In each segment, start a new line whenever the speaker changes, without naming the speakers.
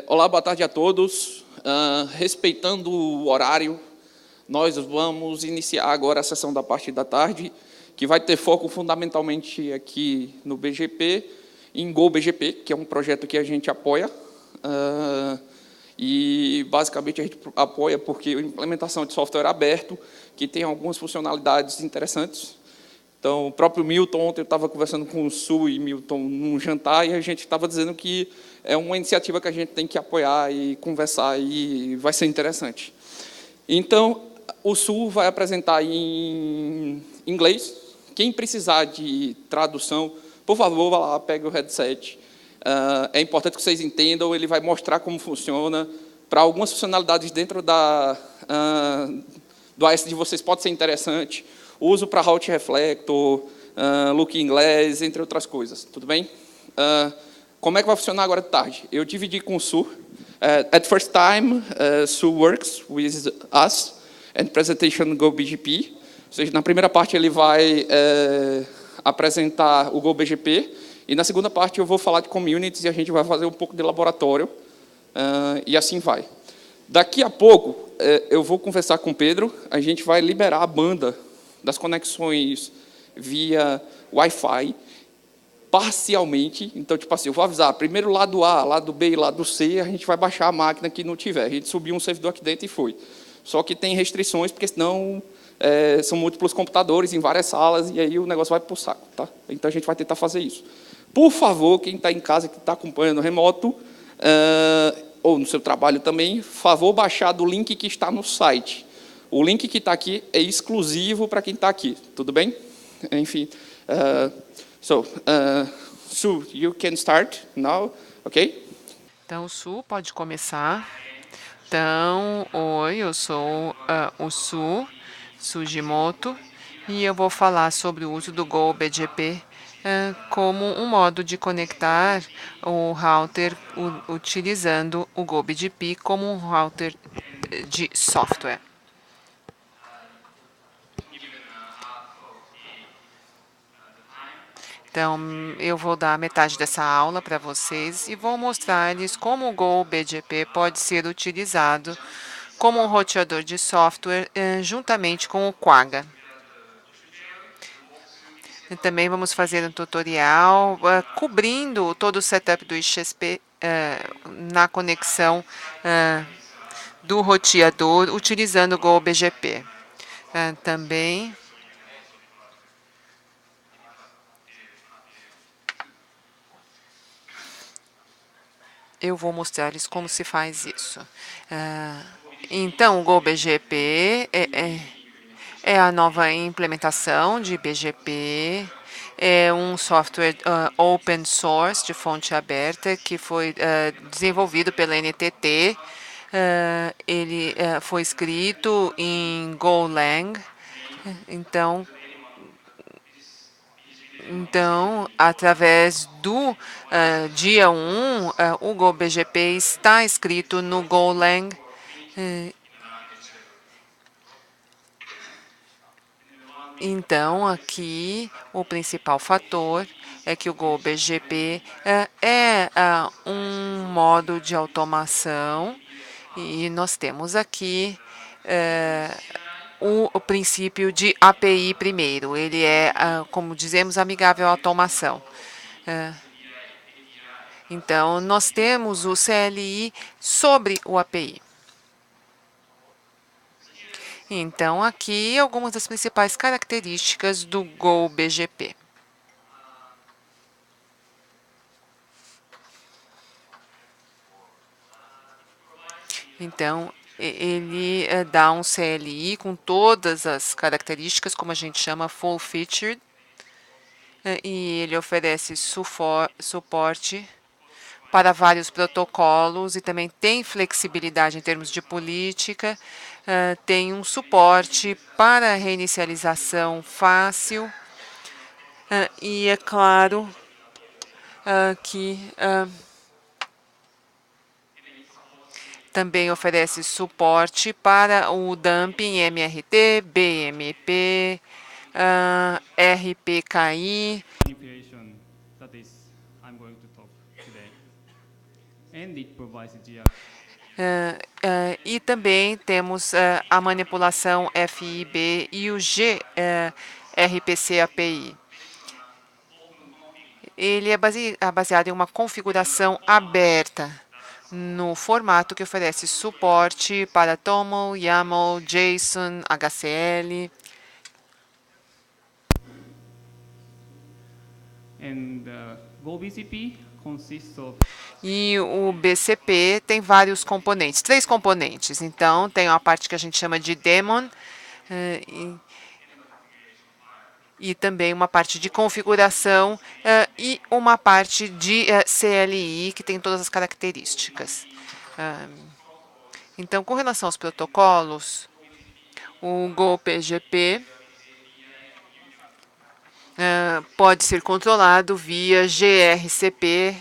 Olá, boa tarde a todos. Respeitando o horário, nós vamos iniciar agora a sessão da parte da tarde, que vai ter foco fundamentalmente aqui no BGP, em Go BGP, que é um projeto que a gente apoia. E, basicamente, a gente apoia porque a implementação de software aberto, que tem algumas funcionalidades interessantes. Então, o próprio Milton, ontem eu estava conversando com o Su e Milton num jantar, e a gente estava dizendo que é uma iniciativa que a gente tem que apoiar e conversar, e vai ser interessante. Então, o Su vai apresentar em inglês. Quem precisar de tradução, por favor, vá lá, pegue o headset. É importante que vocês entendam, ele vai mostrar como funciona. Para algumas funcionalidades dentro do AS de vocês pode ser interessante. Uso para Route Reflector, Look Inglês, entre outras coisas. Tudo bem? Como é que vai funcionar agora de tarde? Eu dividi com o Su. At first time, Su works with us and presentation Go BGP. Ou seja, na primeira parte ele vai apresentar o Go BGP, e na segunda parte eu vou falar de communities e a gente vai fazer um pouco de laboratório, e assim vai. Daqui a pouco eu vou conversar com o Pedro, a gente vai liberar a banda das conexões via Wi-Fi, parcialmente. Então, tipo assim, eu vou avisar, primeiro lado A, lado B e lado C, a gente vai baixar a máquina que não tiver. A gente subiu um servidor aqui dentro e foi. Só que tem restrições, porque senão são múltiplos computadores em várias salas, e aí o negócio vai para o saco. Tá? Então, a gente vai tentar fazer isso. Por favor, quem está em casa, que está acompanhando remoto, ou no seu trabalho também, favor baixar do link que está no site. O link que está aqui é exclusivo para quem está aqui. Tudo bem? Enfim. Su, you can start now, ok?
Então, Su, pode começar. Então, oi, eu sou o Su Sugimoto, e eu vou falar sobre o uso do Go BGP como um modo de conectar o router utilizando o Go BGP como um router de software. Então, eu vou dar metade dessa aula para vocês e vou mostrar-lhes como o Go BGP pode ser utilizado como um roteador de software juntamente com o Quagga. E também vamos fazer um tutorial cobrindo todo o setup do XP na conexão do roteador utilizando o Go BGP. Também eu vou mostrar-lhes como se faz isso. Então, o Go BGP é a nova implementação de BGP, é um software open source, de fonte aberta, que foi desenvolvido pela NTT. Ele foi escrito em Golang. Então, através do dia 1, o Go BGP está escrito no Golang. Então, aqui, o principal fator é que o Go BGP é um modo de automação, e nós temos aqui o princípio de API primeiro. Ele é, como dizemos, amigável à automação. Então, nós temos o CLI sobre o API. Então, aqui algumas das principais características do Go BGP. Então, ele dá um CLI com todas as características, como a gente chama, full-featured, e ele oferece suporte para vários protocolos e também tem flexibilidade em termos de política, tem um suporte para reinicialização fácil, e é claro que também oferece suporte para o dumping MRT, BMP, RPKI. E também temos a manipulação FIB e o gRPC API. Ele é baseado em uma configuração aberta, no formato que oferece suporte para TOML, YAML, JSON, HCL. E o BCP tem vários componentes, 3 componentes. Então, tem a parte que a gente chama de daemon, e também uma parte de configuração e uma parte de CLI, que tem todas as características. Então, com relação aos protocolos, o GoPGP pode ser controlado via gRCP,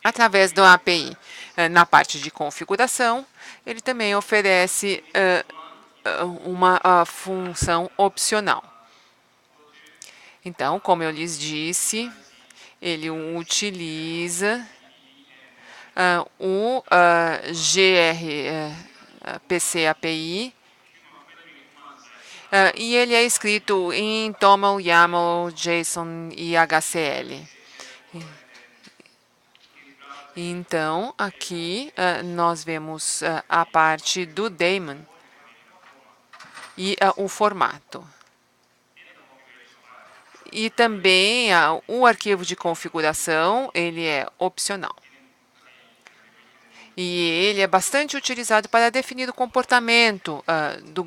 através do API. Na parte de configuração, ele também oferece uma função opcional. Então, como eu lhes disse, ele utiliza o gRPC API, e ele é escrito em TOML, YAML, JSON e HCL. Então, aqui nós vemos a parte do daemon e o formato. E também o arquivo de configuração, ele é opcional. E ele é bastante utilizado para definir o comportamento do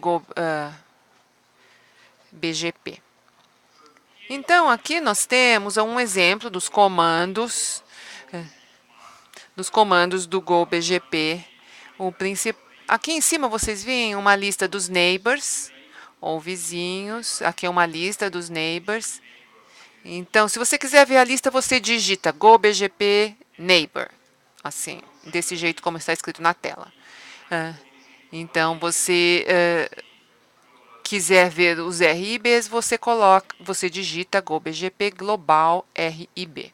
BGP. Então, aqui nós temos um exemplo dos comandos do GoBGP. Aqui em cima vocês veem uma lista dos neighbors, ou vizinhos. Aqui é uma lista dos neighbors. Então, se você quiser ver a lista, você digita GoBGP neighbor. Assim, desse jeito como está escrito na tela. Então, você quiser ver os RIBs, você digita GoBGP Global RIB.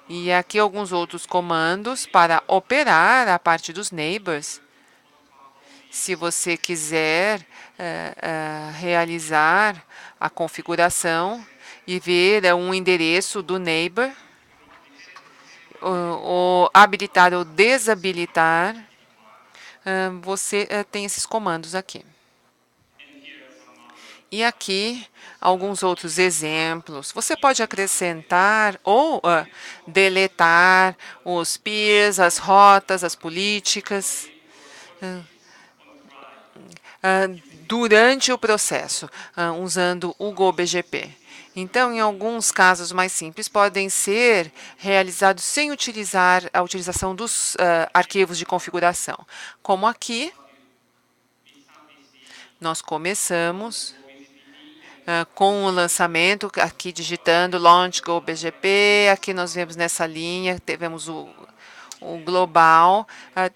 E aqui alguns outros comandos para operar a parte dos neighbors. Se você quiser realizar a configuração e ver um endereço do neighbor, ou habilitar ou desabilitar, você tem esses comandos aqui. E aqui, alguns outros exemplos. Você pode acrescentar ou deletar os peers, as rotas, as políticas, durante o processo, usando o GoBGP. Então, em alguns casos mais simples, podem ser realizados sem utilizar a utilização dos arquivos de configuração. Como aqui, nós começamos com o lançamento, aqui digitando Launch GoBGP. Aqui nós vemos nessa linha, tivemos o global,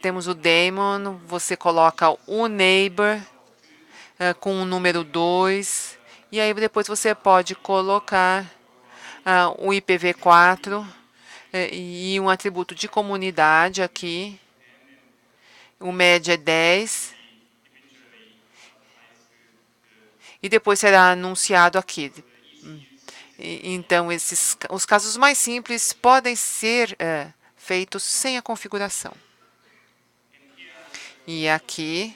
temos o daemon, você coloca o neighbor com o número 2, e aí depois você pode colocar o IPv4 e um atributo de comunidade aqui, o média é 10, e depois será anunciado aqui. Então, os casos mais simples podem ser feitos sem a configuração. E aqui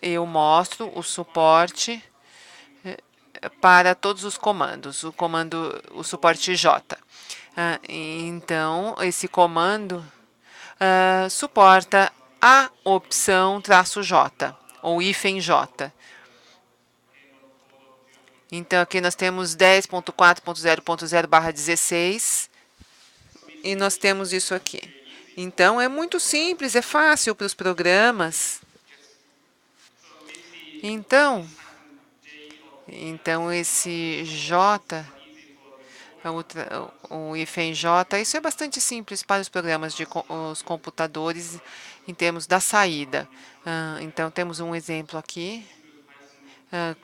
eu mostro o suporte para todos os comandos, o suporte J. Então, esse comando suporta a opção -J, ou -J. Então, aqui nós temos 10.4.0.0/16, e nós temos isso aqui. Então, é muito simples, é fácil para os programas. Então esse J, o hífen J, isso é bastante simples para os programas os computadores em termos da saída. Então, temos um exemplo aqui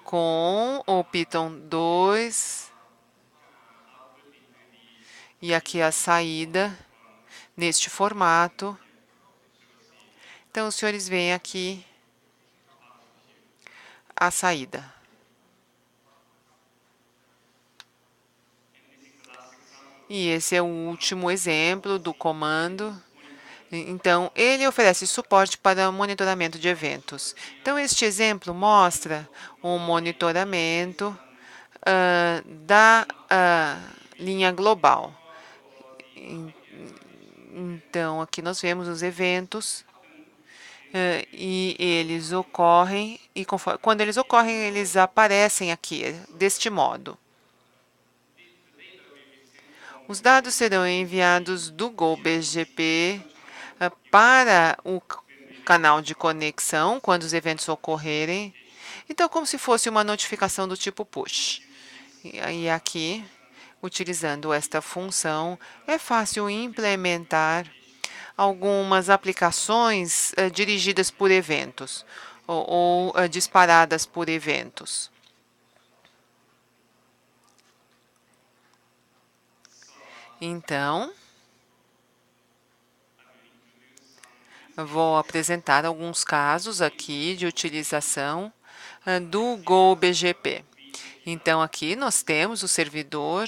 com o Python 2, E aqui a saída neste formato. Então, os senhores veem aqui a saída. E esse é o último exemplo do comando. Então, ele oferece suporte para monitoramento de eventos. Então, este exemplo mostra o monitoramento da linha global. Então, aqui nós vemos os eventos e eles ocorrem, e quando eles ocorrem, eles aparecem aqui, deste modo. Os dados serão enviados do GoBGP para o canal de conexão, quando os eventos ocorrerem. Então, como se fosse uma notificação do tipo push. E aqui, utilizando esta função, é fácil implementar algumas aplicações dirigidas por eventos ou disparadas por eventos. Então, vou apresentar alguns casos aqui de utilização do GoBGP. Então, aqui nós temos o servidor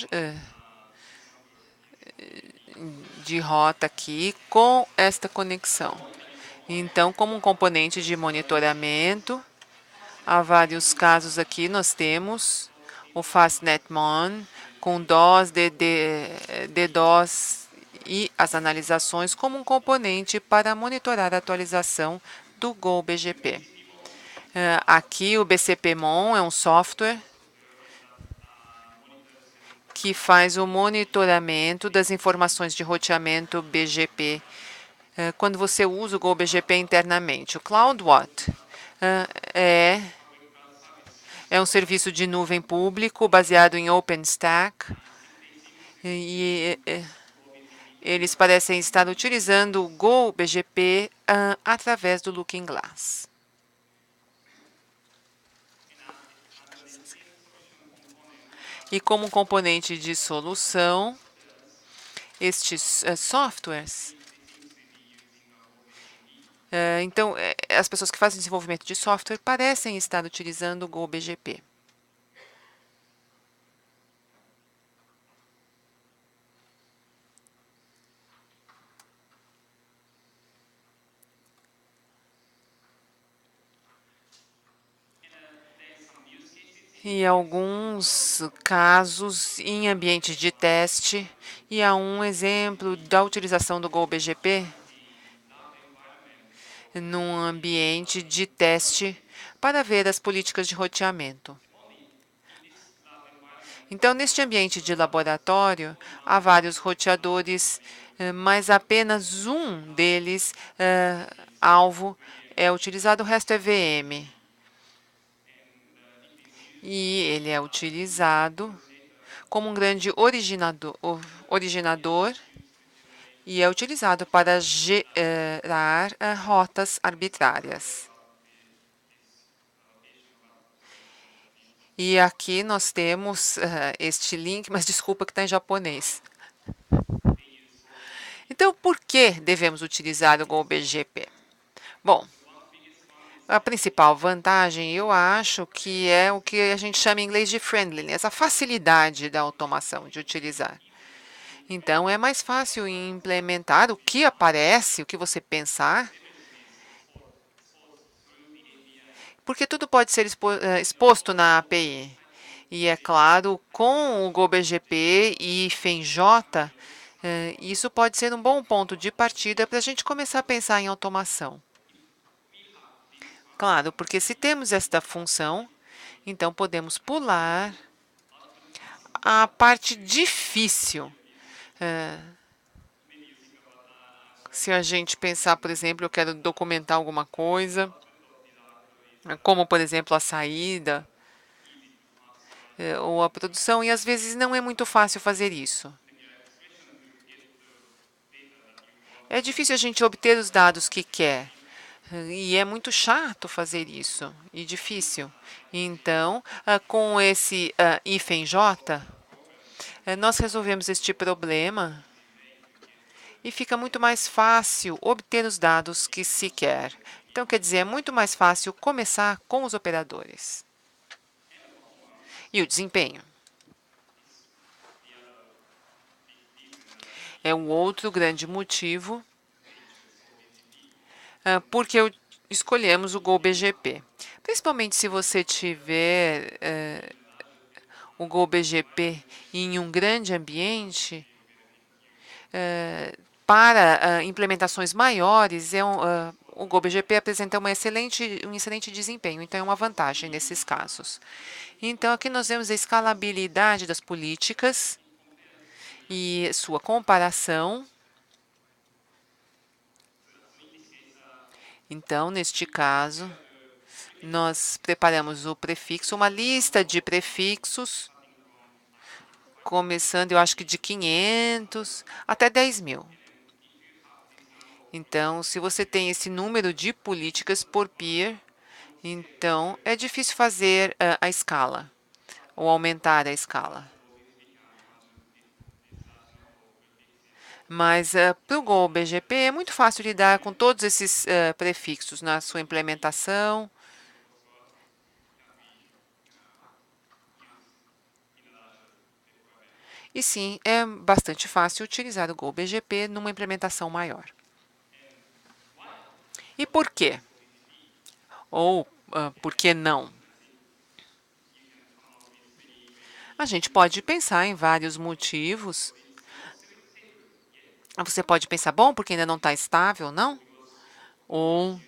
de rota aqui com esta conexão. Então, como um componente de monitoramento, há vários casos aqui. Nós temos o FastNetMon com DOS, DDoS e as analisações como um componente para monitorar a atualização do GoBGP. Aqui o BCPMon é um software que faz o monitoramento das informações de roteamento BGP quando você usa o GoBGP internamente. O CloudWatt é um serviço de nuvem público baseado em OpenStack e eles parecem estar utilizando o GoBGP através do Looking Glass. E como componente de solução, estes softwares, então, as pessoas que fazem desenvolvimento de software parecem estar utilizando o GoBGP. E alguns casos em ambientes de teste, e há um exemplo da utilização do GoBGP num ambiente de teste para ver as políticas de roteamento. Então, neste ambiente de laboratório, há vários roteadores, mas apenas um deles, alvo, é utilizado, o resto é VM. E ele é utilizado como um grande originador e é utilizado para gerar rotas arbitrárias. E aqui nós temos este link, mas desculpa que está em japonês. Então, por que devemos utilizar o GoBGP? Bom, a principal vantagem, eu acho, que é o que a gente chama em inglês de friendliness, a facilidade da automação de utilizar. Então, é mais fácil implementar o que aparece, o que você pensar, porque tudo pode ser exposto na API. E, é claro, com o GoBGP e FENJ, isso pode ser um bom ponto de partida para a gente começar a pensar em automação. Claro, porque se temos esta função, então podemos pular a parte difícil. Se a gente pensar, por exemplo, eu quero documentar alguma coisa, como, por exemplo, a saída ou a produção, e às vezes não é muito fácil fazer isso. É difícil a gente obter os dados que quer. E é muito chato fazer isso, e difícil. Então, com esse hífen J, nós resolvemos este problema e fica muito mais fácil obter os dados que se quer. Então, quer dizer, é muito mais fácil começar com os operadores. E o desempenho é um outro grande motivo porque escolhemos o GoBGP. Principalmente se você tiver o GoBGP em um grande ambiente, para implementações maiores, o GoBGP apresenta um excelente desempenho, então é uma vantagem nesses casos. Então, aqui nós vemos a escalabilidade das políticas e sua comparação. Então, neste caso, nós preparamos o prefixo, uma lista de prefixos, começando, eu acho que de 500 até 10.000. Então, se você tem esse número de políticas por peer, então é difícil fazer a escala, ou aumentar a escala. Mas para o GoBGP é muito fácil lidar com todos esses prefixos na sua implementação. E sim, é bastante fácil utilizar o GoBGP numa implementação maior. E por quê? Ou por que não? A gente pode pensar em vários motivos. Você pode pensar, bom, porque ainda não está estável, não? Ou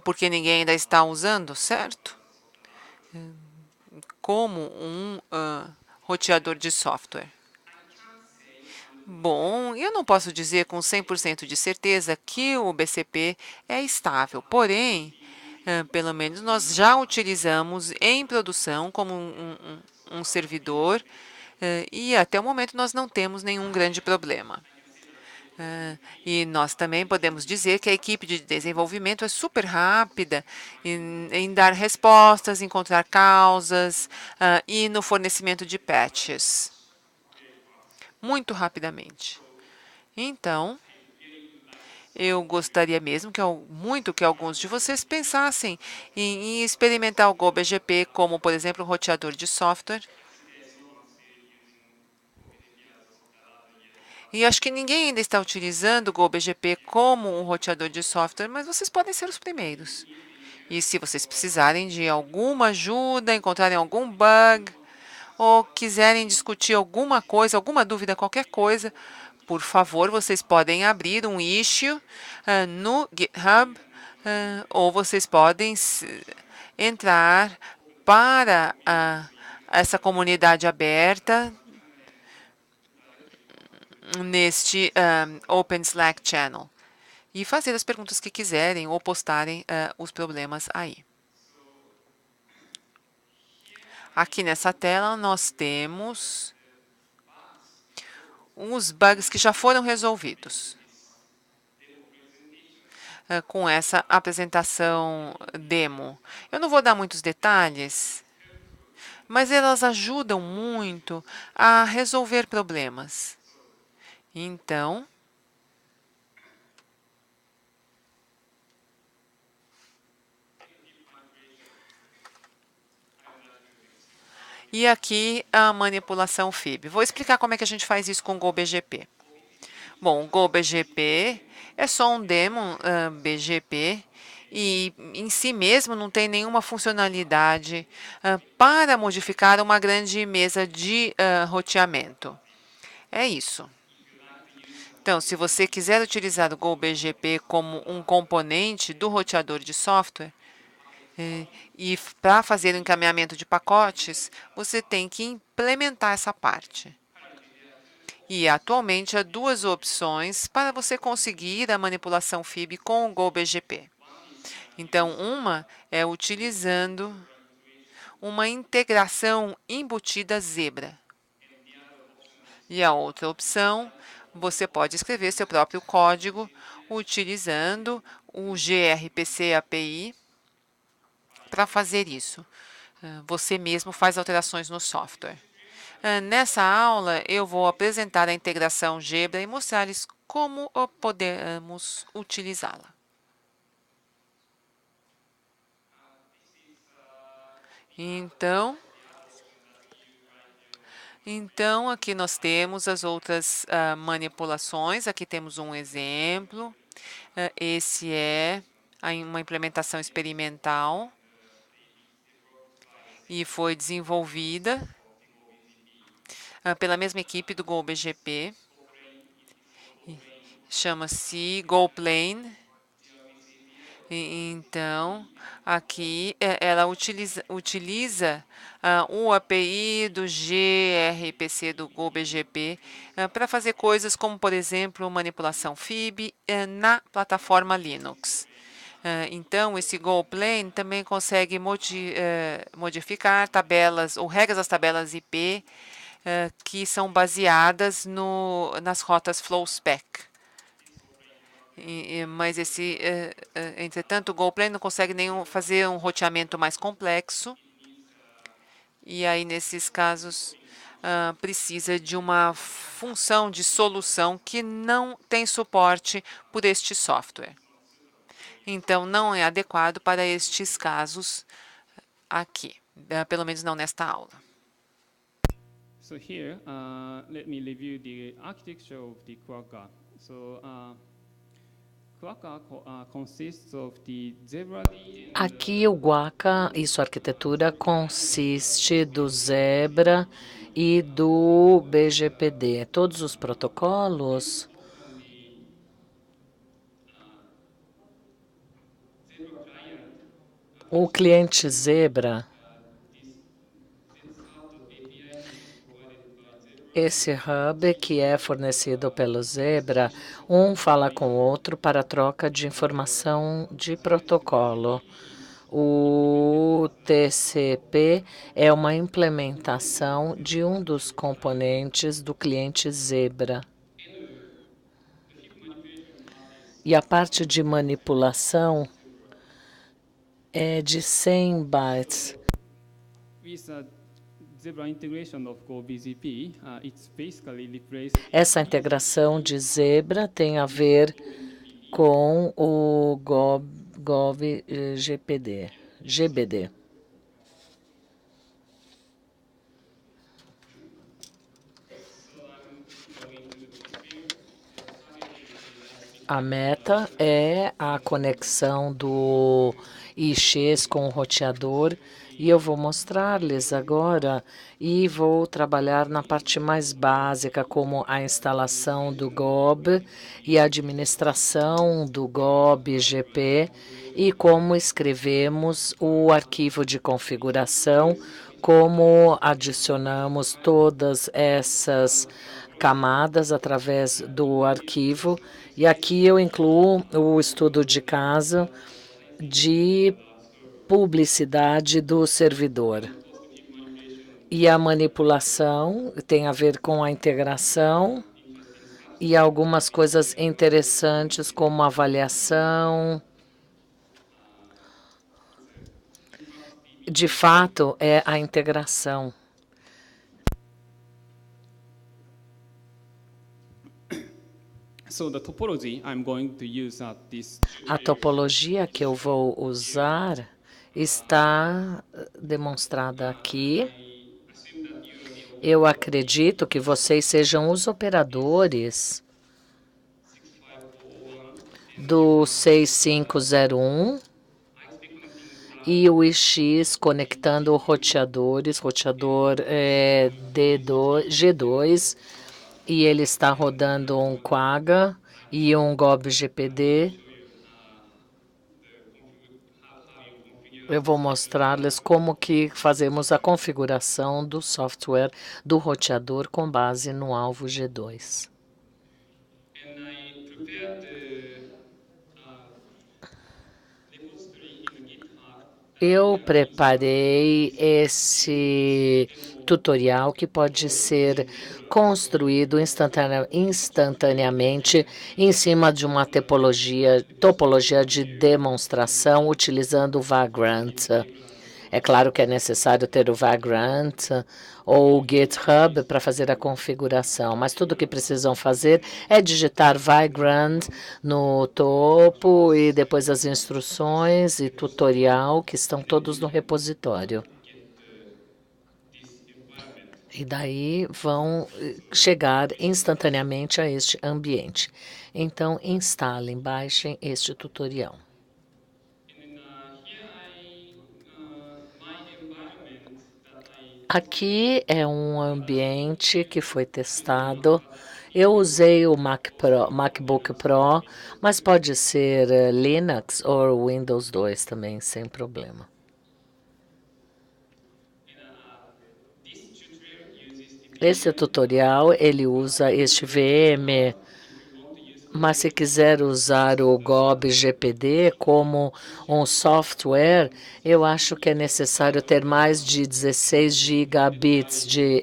porque ninguém ainda está usando, certo? Como um roteador de software. Bom, eu não posso dizer com 100% de certeza que o BCP é estável, porém, pelo menos nós já utilizamos em produção como um servidor e até o momento nós não temos nenhum grande problema. E nós também podemos dizer que a equipe de desenvolvimento é super rápida em dar respostas, encontrar causas e no fornecimento de patches. Muito rapidamente. Então, eu gostaria mesmo muito que alguns de vocês pensassem em experimentar o GoBGP como, por exemplo, um roteador de software. E acho que ninguém ainda está utilizando o GoBGP como um roteador de software, mas vocês podem ser os primeiros. E se vocês precisarem de alguma ajuda, encontrarem algum bug, ou quiserem discutir alguma coisa, alguma dúvida, qualquer coisa, por favor, vocês podem abrir um issue no GitHub, ou vocês podem entrar para essa comunidade aberta neste Open Slack Channel e fazer as perguntas que quiserem ou postarem os problemas aí. Aqui nessa tela nós temos os bugs que já foram resolvidos com essa apresentação demo. Eu não vou dar muitos detalhes, mas elas ajudam muito a resolver problemas. Então, e aqui a manipulação FIB. Vou explicar como é que a gente faz isso com o GoBGP. Bom, o GoBGP é só um daemon BGP e em si mesmo não tem nenhuma funcionalidade para modificar uma grande mesa de roteamento. É isso. Então, se você quiser utilizar o GoBGP como um componente do roteador de software, e para fazer o encaminhamento de pacotes, você tem que implementar essa parte. E atualmente há duas opções para você conseguir a manipulação FIB com o GoBGP. Então, uma é utilizando uma integração embutida Zebra. E a outra opção, você pode escrever seu próprio código utilizando o gRPC API para fazer isso. Você mesmo faz alterações no software. Nessa aula, eu vou apresentar a integração Gebra e mostrar-lhes como podemos utilizá-la. Então, aqui nós temos as outras manipulações. Aqui temos um exemplo. Esse é uma implementação experimental e foi desenvolvida pela mesma equipe do GoBGP. Chama-se GoPlane. Então, aqui ela utiliza o API do gRPC do GoBGP para fazer coisas como, por exemplo, manipulação FIB na plataforma Linux. Então, esse GoPlane também consegue modificar tabelas ou regras das tabelas IP que são baseadas nas rotas FlowSpec. Mas entretanto, o GoPlane não consegue fazer um roteamento mais complexo. E aí, nesses casos, precisa de uma função de solução que não tem suporte por este software. Então, não é adequado para estes casos aqui, pelo menos não nesta aula.
So here, let me review the architecture of the Quagga. So, Quagga consists of the Zebra.
Aqui o Guaca e sua arquitetura consiste do Zebra e do BGPD. Todos os protocolos o cliente Zebra, esse hub que é fornecido pelo Zebra, um fala com o outro para troca de informação de protocolo. O TCP é uma implementação de um dos componentes do cliente Zebra. E a parte de manipulação é de 100 bytes. Essa integração de Zebra tem a ver com o GBD. A meta é a conexão do IX com o roteador e eu vou mostrar-lhes agora e vou trabalhar na parte mais básica, como a instalação do GOB e a administração do GOB-GP e como escrevemos o arquivo de configuração, como adicionamos todas essas camadas através do arquivo. E aqui eu incluo o estudo de caso de publicidade do servidor. E a manipulação tem a ver com a integração e algumas coisas interessantes como avaliação. De fato, é a integração. A topologia que eu vou usar está demonstrada aqui. Eu acredito que vocês sejam os operadores do 6501 e o IX conectando roteadores, roteador G2, e ele está rodando um Quagga e um GOB-GPD. Eu vou mostrar-lhes como que fazemos a configuração do software do roteador com base no alvo G2. Eu preparei esse tutorial que pode ser construído instantaneamente em cima de uma topologia de demonstração utilizando o Vagrant. É claro que é necessário ter o Vagrant ou o GitHub para fazer a configuração, mas tudo o que precisam fazer é digitar Vagrant no topo e depois as instruções e tutorial que estão todos no repositório. E daí vão chegar instantaneamente a este ambiente. Então, instalem, baixem este tutorial. Aqui é um ambiente que foi testado. Eu usei o MacBook Pro, mas pode ser Linux ou Windows 2 também, sem problema. Esse tutorial, ele usa este VM, mas se quiser usar o GOB GPD como um software, eu acho que é necessário ter mais de 16 gigabits de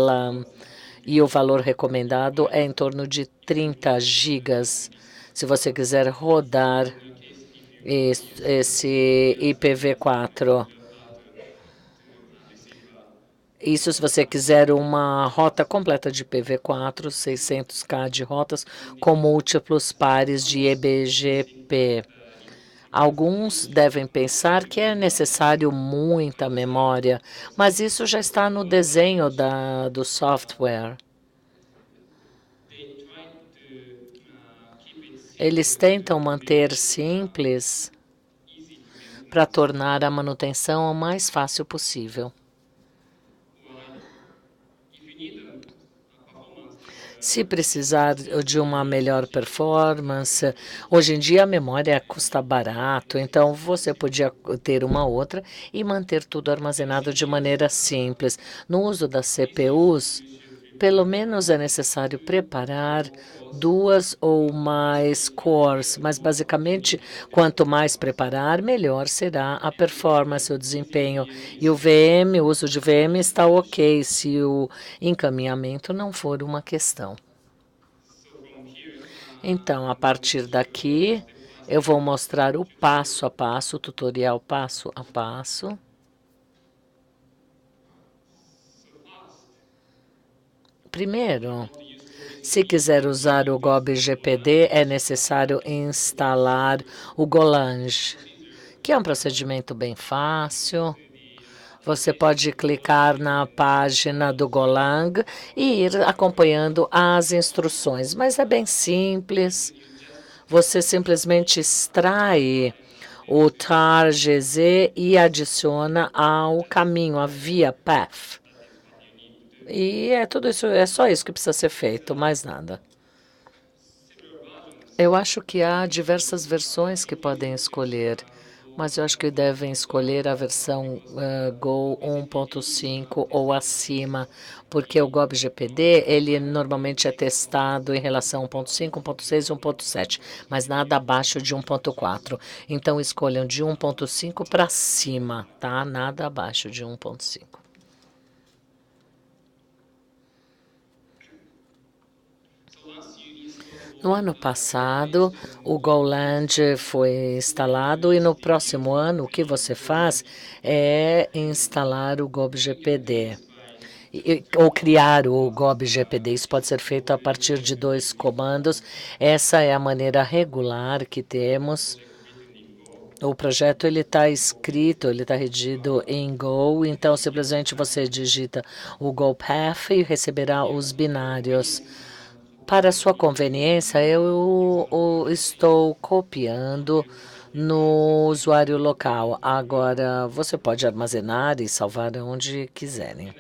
RAM e o valor recomendado é em torno de 30 gigas. Se você quiser rodar esse IPv4. Isso se você quiser uma rota completa de IPv4, 600K de rotas com múltiplos pares de eBGP. Alguns devem pensar que é necessário muita memória, mas isso já está no desenho do software. Eles tentam manter simples para tornar a manutenção o mais fácil possível. Se precisar de uma melhor performance, hoje em dia a memória custa barato, então você podia ter uma outra e manter tudo armazenado de maneira simples. No uso das CPUs, pelo menos é necessário preparar 2 ou mais cores, mas basicamente quanto mais preparar, melhor será a performance, o desempenho. E o uso de VM está ok se o encaminhamento não for uma questão. Então, a partir daqui, eu vou mostrar o passo a passo, o tutorial passo a passo. Primeiro, se quiser usar o GOB GPD, é necessário instalar o Golang, que é um procedimento bem fácil. Você pode clicar na página do Golang e ir acompanhando as instruções, mas é bem simples. Você simplesmente extrai o tar.gz e adiciona ao caminho, a via path. E é tudo isso, é só isso que precisa ser feito, mais nada. Eu acho que há diversas versões que podem escolher, mas eu acho que devem escolher a versão Go 1.5 ou acima, porque o GOB GPD, ele normalmente é testado em relação a 1.5, 1.6 e 1.7, mas nada abaixo de 1.4. Então, escolham de 1.5 para cima, tá? Nada abaixo de 1.5. No ano passado, o Golang foi instalado e no próximo ano o que você faz é instalar o GOB GPD ou criar o GOB GPD. Isso pode ser feito a partir de 2 comandos. Essa é a maneira regular que temos. O projeto ele está escrito, ele está redigido em Go, então simplesmente você digita o Go Path e receberá os binários. Para sua conveniência, eu estou copiando no usuário local. Agora, você pode armazenar e salvar onde quiserem.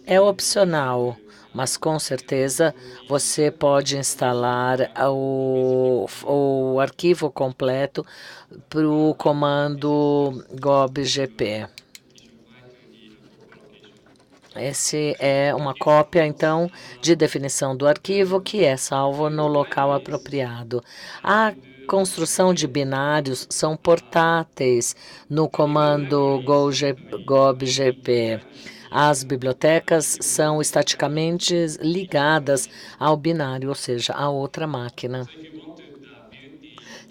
É opcional, mas com certeza você pode instalar o arquivo completo para o comando gobgp. Esse é uma cópia, então, de definição do arquivo que é salvo no local apropriado. A construção de binários são portáteis no comando gobgp. As bibliotecas são estaticamente ligadas ao binário, ou seja, a outra máquina.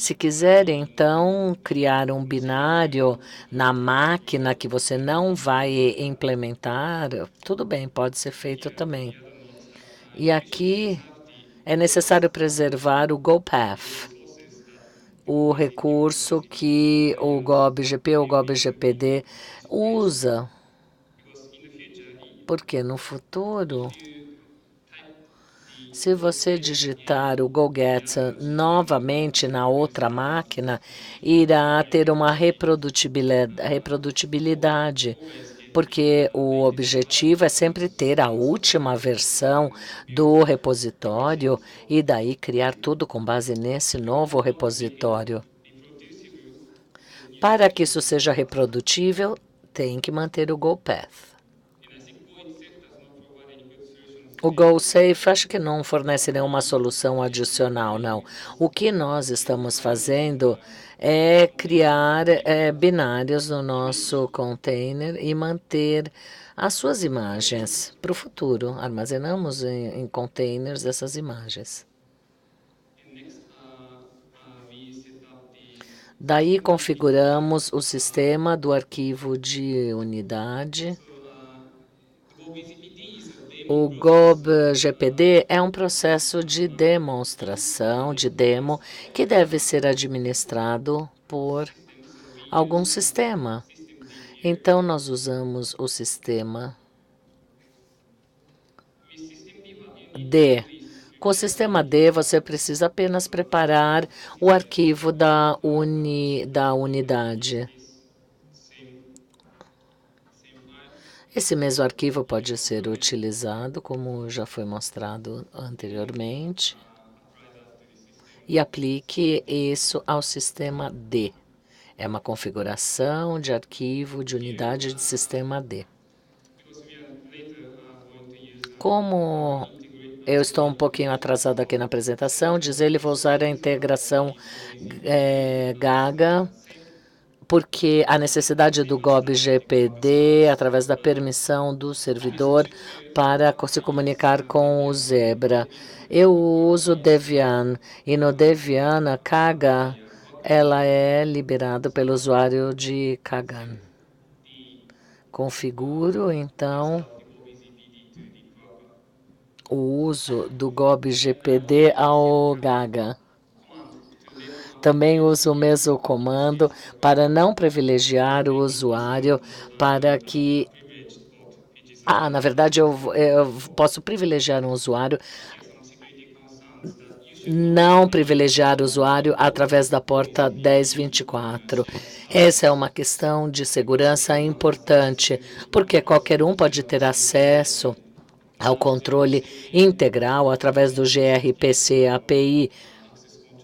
Se quiser, então, criar um binário na máquina que você não vai implementar, tudo bem, pode ser feito também. E aqui é necessário preservar o GoPath, o recurso que o GOB-GP ou GOB-GPD usa, porque no futuro, se você digitar o GoGet novamente na outra máquina, irá ter uma reprodutibilidade, porque o objetivo é sempre ter a última versão do repositório e daí criar tudo com base nesse novo repositório. Para que isso seja reprodutível, tem que manter o GoPath. O GoSafe acho que não fornece nenhuma solução adicional, não. O que nós estamos fazendo é criar binários no nosso container e manter as suas imagens para o futuro. Armazenamos em containers essas imagens. Daí configuramos o sistema do arquivo de unidade. O GOB-GPD é um processo de demonstração, de demo, que deve ser administrado por algum sistema. Então, nós usamos o sistema D. Com o sistema D, você precisa apenas preparar o arquivo da unidade. Esse mesmo arquivo pode ser utilizado, como já foi mostrado anteriormente, e aplique isso ao sistema D. É uma configuração de arquivo de unidade de sistema D. Como eu estou um pouquinho atrasado aqui na apresentação, diz ele, vou usar a integração GAGA, porque a necessidade do GOB-GPD, através da permissão do servidor, para se comunicar com o Zebra. Eu uso Debian, e no Debian, a Kaga, ela é liberada pelo usuário de Kagan. Configuro, então, o uso do GOB-GPD ao Gaga. Também uso o mesmo comando para não privilegiar o usuário para que... na verdade, eu posso privilegiar um usuário, não privilegiar o usuário através da porta 1024. Essa é uma questão de segurança importante, porque qualquer um pode ter acesso ao controle integral através do gRPC API,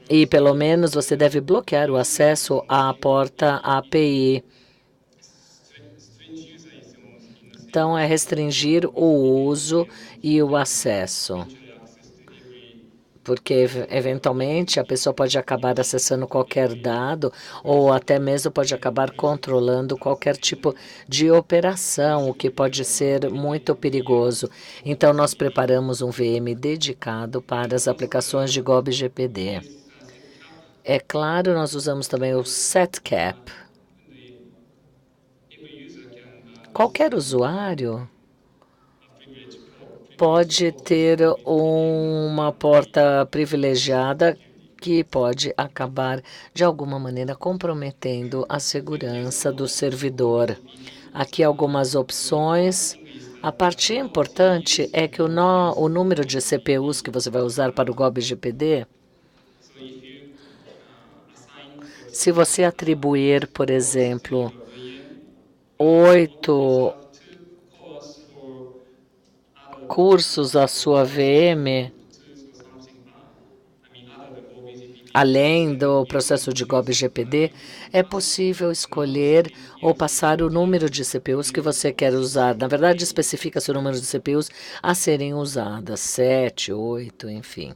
e pelo menos você deve bloquear o acesso à porta API. Então, é restringir o uso e o acesso, porque eventualmente a pessoa pode acabar acessando qualquer dado ou até mesmo pode acabar controlando qualquer tipo de operação, o que pode ser muito perigoso. Então, nós preparamos um VM dedicado para as aplicações de GOB-GPD. É claro, nós usamos também o setcap. Qualquer usuário pode ter uma porta privilegiada que pode acabar, de alguma maneira, comprometendo a segurança do servidor. Aqui algumas opções. A parte importante é que o número de CPUs que você vai usar para o GOB-GPD, se você atribuir, por exemplo, 8 cursos à sua VM, além do processo de GOB-GPD, é possível escolher ou passar o número de CPUs que você quer usar. Na verdade, especifica-se o número de CPUs a serem usadas, 7, 8, enfim.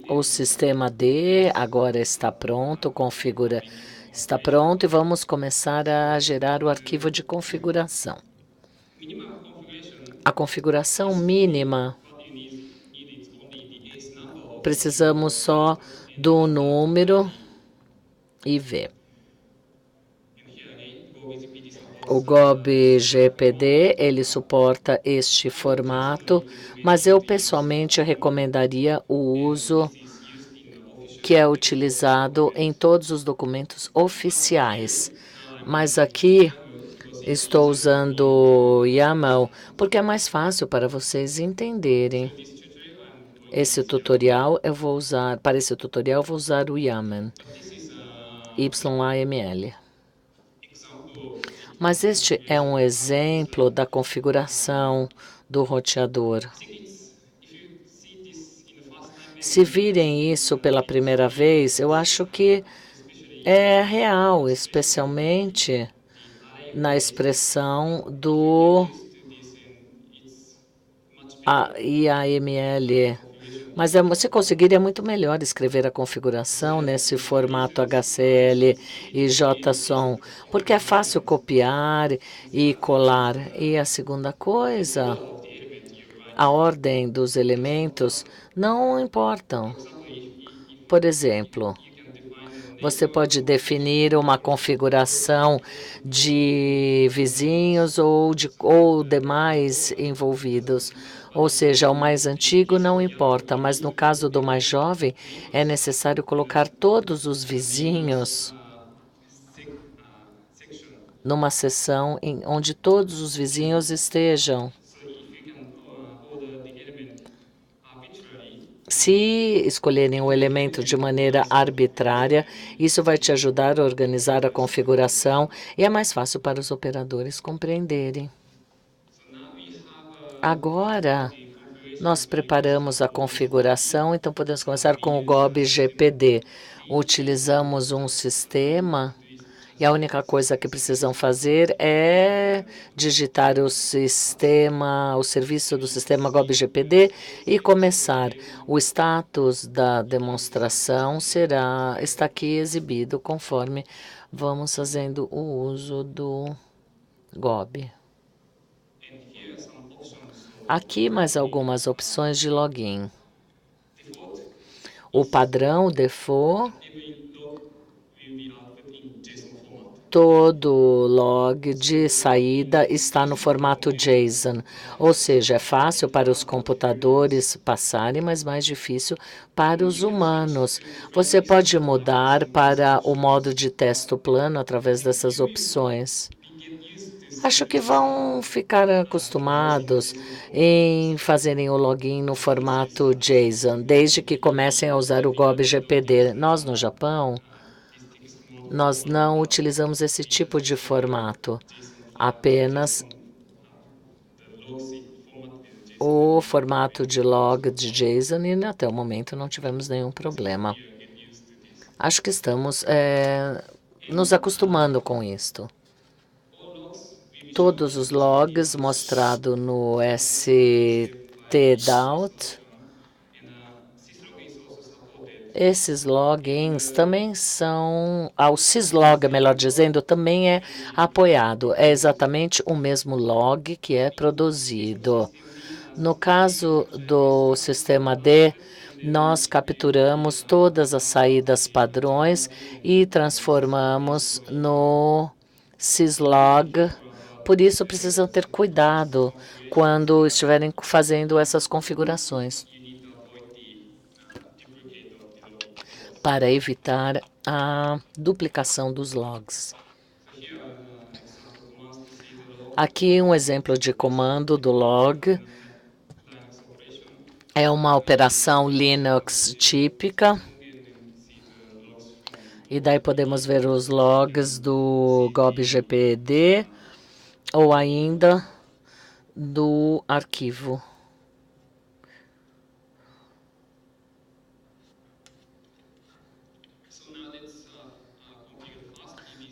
O sistema D agora está pronto, está pronto e vamos começar a gerar o arquivo de configuração. a configuração mínima. Precisamos só do número IV. O GOB GPD, ele suporta este formato, mas eu pessoalmente recomendaria o uso que é utilizado em todos os documentos oficiais. Mas aqui estou usando o YAML porque é mais fácil para vocês entenderem. Esse tutorial eu vou usar, para esse tutorial eu vou usar o YAML, YAML. Mas este é um exemplo da configuração do roteador. Se virem isso pela primeira vez, eu acho que é real, especialmente na expressão do YAML. Mas se conseguir, é muito melhor escrever a configuração nesse formato HCL e JSON, porque é fácil copiar e colar. E a segunda coisa, a ordem dos elementos não importam. Por exemplo, você pode definir uma configuração de vizinhos ou demais envolvidos. Ou seja, o mais antigo não importa, mas no caso do mais jovem, é necessário colocar todos os vizinhos numa seção onde todos os vizinhos estejam. Se escolherem o elemento de maneira arbitrária, isso vai te ajudar a organizar a configuração e é mais fácil para os operadores compreenderem. Agora, nós preparamos a configuração, então podemos começar com o GOB GPD. Utilizamos um sistema e a única coisa que precisam fazer é digitar o serviço do sistema GOB GPD e começar. O status da demonstração está aqui exibido conforme vamos fazendo o uso do GOB. Aqui mais algumas opções de login. O padrão default, todo log de saída está no formato JSON, ou seja, é fácil para os computadores passarem, mas mais difícil para os humanos. Você pode mudar para o modo de texto plano através dessas opções. Acho que vão ficar acostumados em fazerem o login no formato JSON, desde que comecem a usar o GOB GPD. Nós, no Japão, nós não utilizamos esse tipo de formato, apenas o formato de log de JSON e até o momento não tivemos nenhum problema. Acho que estamos nos acostumando com isto. Todos os logs mostrados no stdout, esses logins também são, o syslog, melhor dizendo, também é apoiado. É exatamente o mesmo log que é produzido. No caso do sistema D, nós capturamos todas as saídas padrões e transformamos no syslog. Por isso, precisam ter cuidado quando estiverem fazendo essas configurações, para evitar a duplicação dos logs. Aqui um exemplo de comando do log. É uma operação Linux típica. E daí podemos ver os logs do GOB GPD ou ainda do arquivo.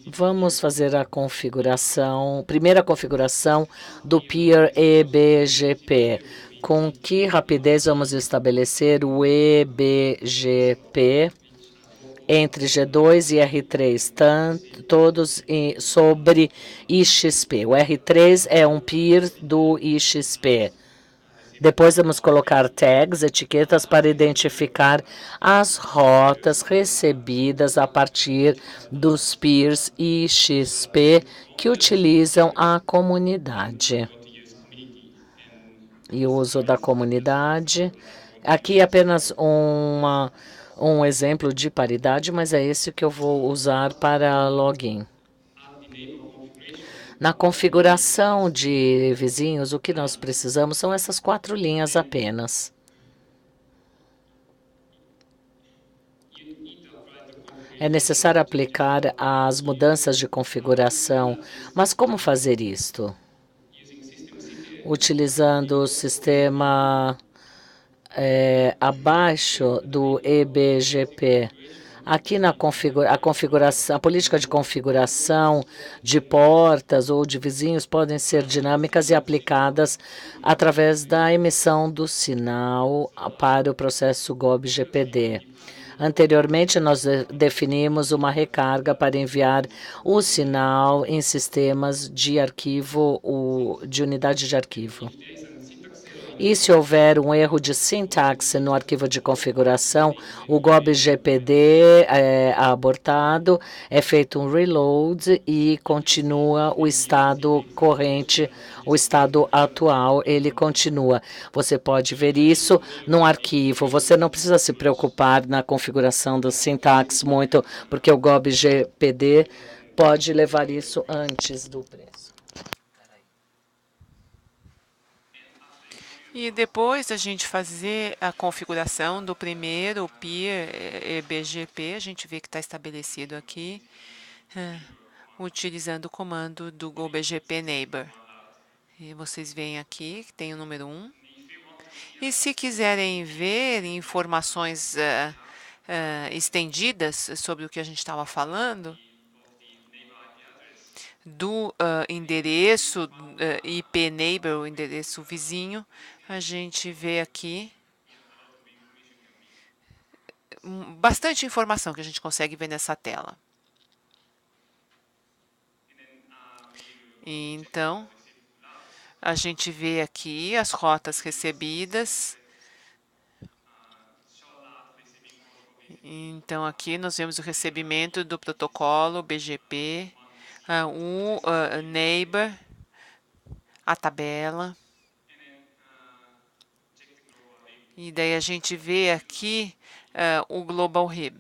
Vamos fazer a configuração, primeira configuração do Peer eBGP. Com que rapidez vamos estabelecer o eBGP entre G2 e R3, todos sobre IXP. O R3 é um peer do IXP. Depois vamos colocar tags, etiquetas, para identificar as rotas recebidas a partir dos peers IXP que utilizam a comunidade. E o uso da comunidade. Aqui é apenas um exemplo de paridade, mas é esse que eu vou usar para login. Na configuração de vizinhos, o que nós precisamos são essas 4 linhas apenas. É necessário aplicar as mudanças de configuração. Mas como fazer isto? Utilizando o sistema abaixo do EBGP. Aqui na configuração, a política de configuração de portas ou de vizinhos podem ser dinâmicas e aplicadas através da emissão do sinal para o processo GOB-GPD. Anteriormente, nós definimos uma recarga para enviar o sinal em sistemas de arquivo, de unidade de arquivo. E se houver um erro de sintaxe no arquivo de configuração, o GOB-GPD é abortado, é feito um reload e continua o estado corrente, o estado atual, ele continua. Você pode ver isso num arquivo. Você não precisa se preocupar na configuração do sintaxe muito, porque o GOB-GPD pode levar isso antes do preço.
E depois da gente fazer a configuração do primeiro peer EBGP, a gente vê que está estabelecido aqui, utilizando o comando do GoBGP Neighbor. E vocês veem aqui que tem o número 1. E se quiserem ver informações estendidas sobre o que a gente estava falando, do endereço IP neighbor, o endereço vizinho, a gente vê aqui bastante informação que a gente consegue ver nessa tela. E então, a gente vê aqui as rotas recebidas. Então, aqui nós vemos o recebimento do protocolo BGP, o neighbor, a tabela. E daí a gente vê aqui o Global RIB.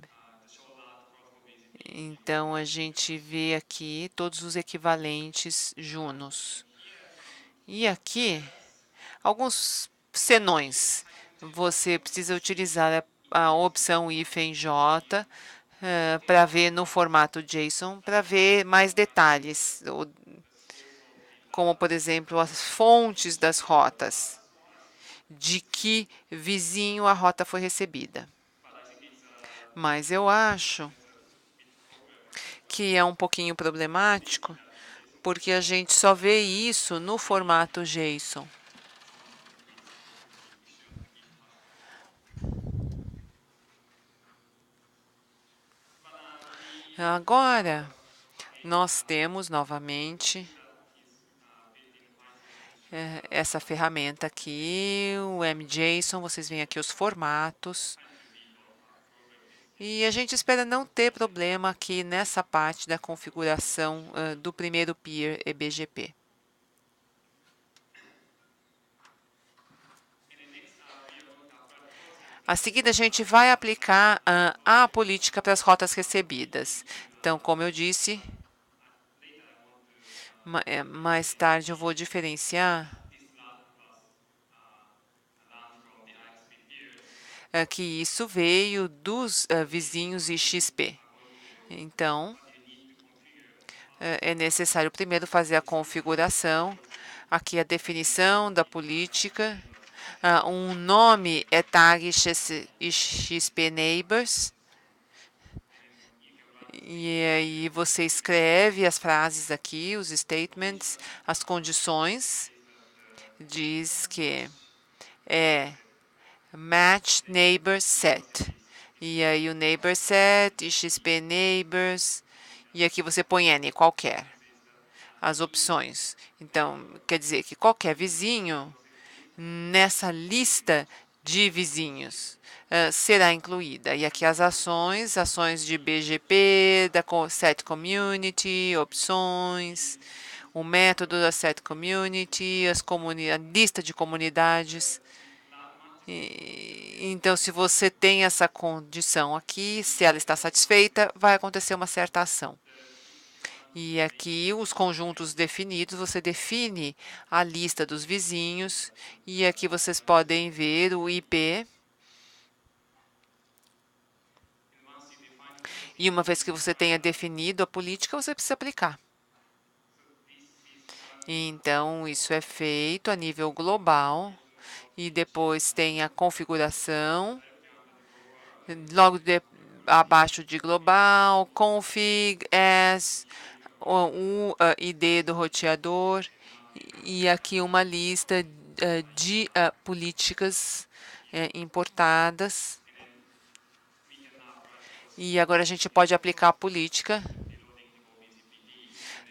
Então, a gente vê aqui todos os equivalentes Junos. E aqui, alguns senões. Você precisa utilizar a opção -J para ver no formato JSON, para ver mais detalhes, como, por exemplo, as fontes das rotas, de que vizinho a rota foi recebida. Mas eu acho que é um pouquinho problemático, porque a gente só vê isso no formato JSON. Agora, nós temos novamente essa ferramenta aqui, o MJSON, vocês veem aqui os formatos. E a gente espera não ter problema aqui nessa parte da configuração do primeiro peer EBGP. A seguir, a gente vai aplicar a política para as rotas recebidas. Então, como eu disse, mais tarde eu vou diferenciar que isso veio dos vizinhos IXP. Então, é necessário primeiro fazer a configuração, aqui a definição da política, um nome é tag XP Neighbors, e aí você escreve as frases aqui, os statements, as condições, diz que é match neighbor set. E aí o neighbor set, XP neighbors, e aqui você põe N, qualquer, as opções. Então, quer dizer que qualquer vizinho nessa lista de vizinhos será incluída. E aqui as ações de BGP, da set community, opções, o método da set community, a lista de comunidades. Então, se você tem essa condição aqui, se ela está satisfeita, vai acontecer uma certa ação. E aqui, os conjuntos definidos, você define a lista dos vizinhos. E aqui vocês podem ver o IP. E uma vez que você tenha definido a política, você precisa aplicar. Então, isso é feito a nível global. E depois tem a configuração. Logo abaixo de global, config as, o ID do roteador. E aqui uma lista de políticas importadas. E agora a gente pode aplicar a política,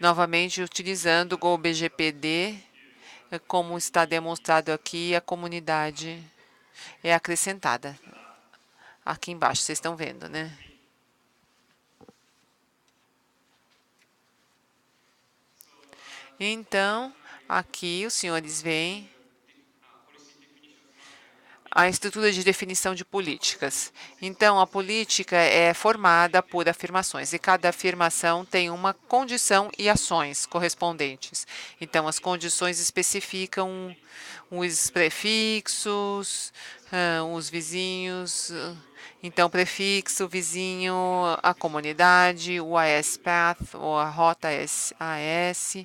novamente utilizando o GoBGPD. Como está demonstrado aqui, a comunidade é acrescentada. Aqui embaixo, vocês estão vendo, né? Então, aqui os senhores veem a estrutura de definição de políticas. Então, a política é formada por afirmações, e cada afirmação tem uma condição e ações correspondentes. Então, as condições especificam os prefixos, os vizinhos. Então, prefixo, vizinho, a comunidade, o AS Path, ou a rota AS.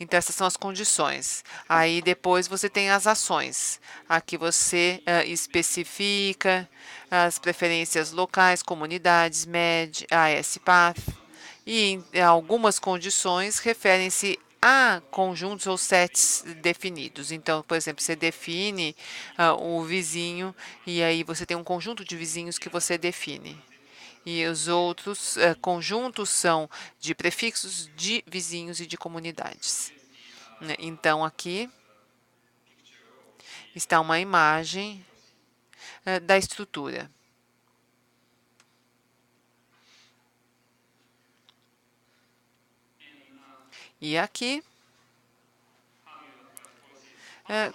Então, essas são as condições. Aí, depois, você tem as ações. Aqui você especifica as preferências locais, comunidades, MED, AS Path. E algumas condições referem-se a conjuntos ou sets definidos. Então, por exemplo, você define o vizinho, e aí você tem um conjunto de vizinhos que você define. E os outros conjuntos são de prefixos, de vizinhos e de comunidades. Então, aqui está uma imagem da estrutura. E aqui,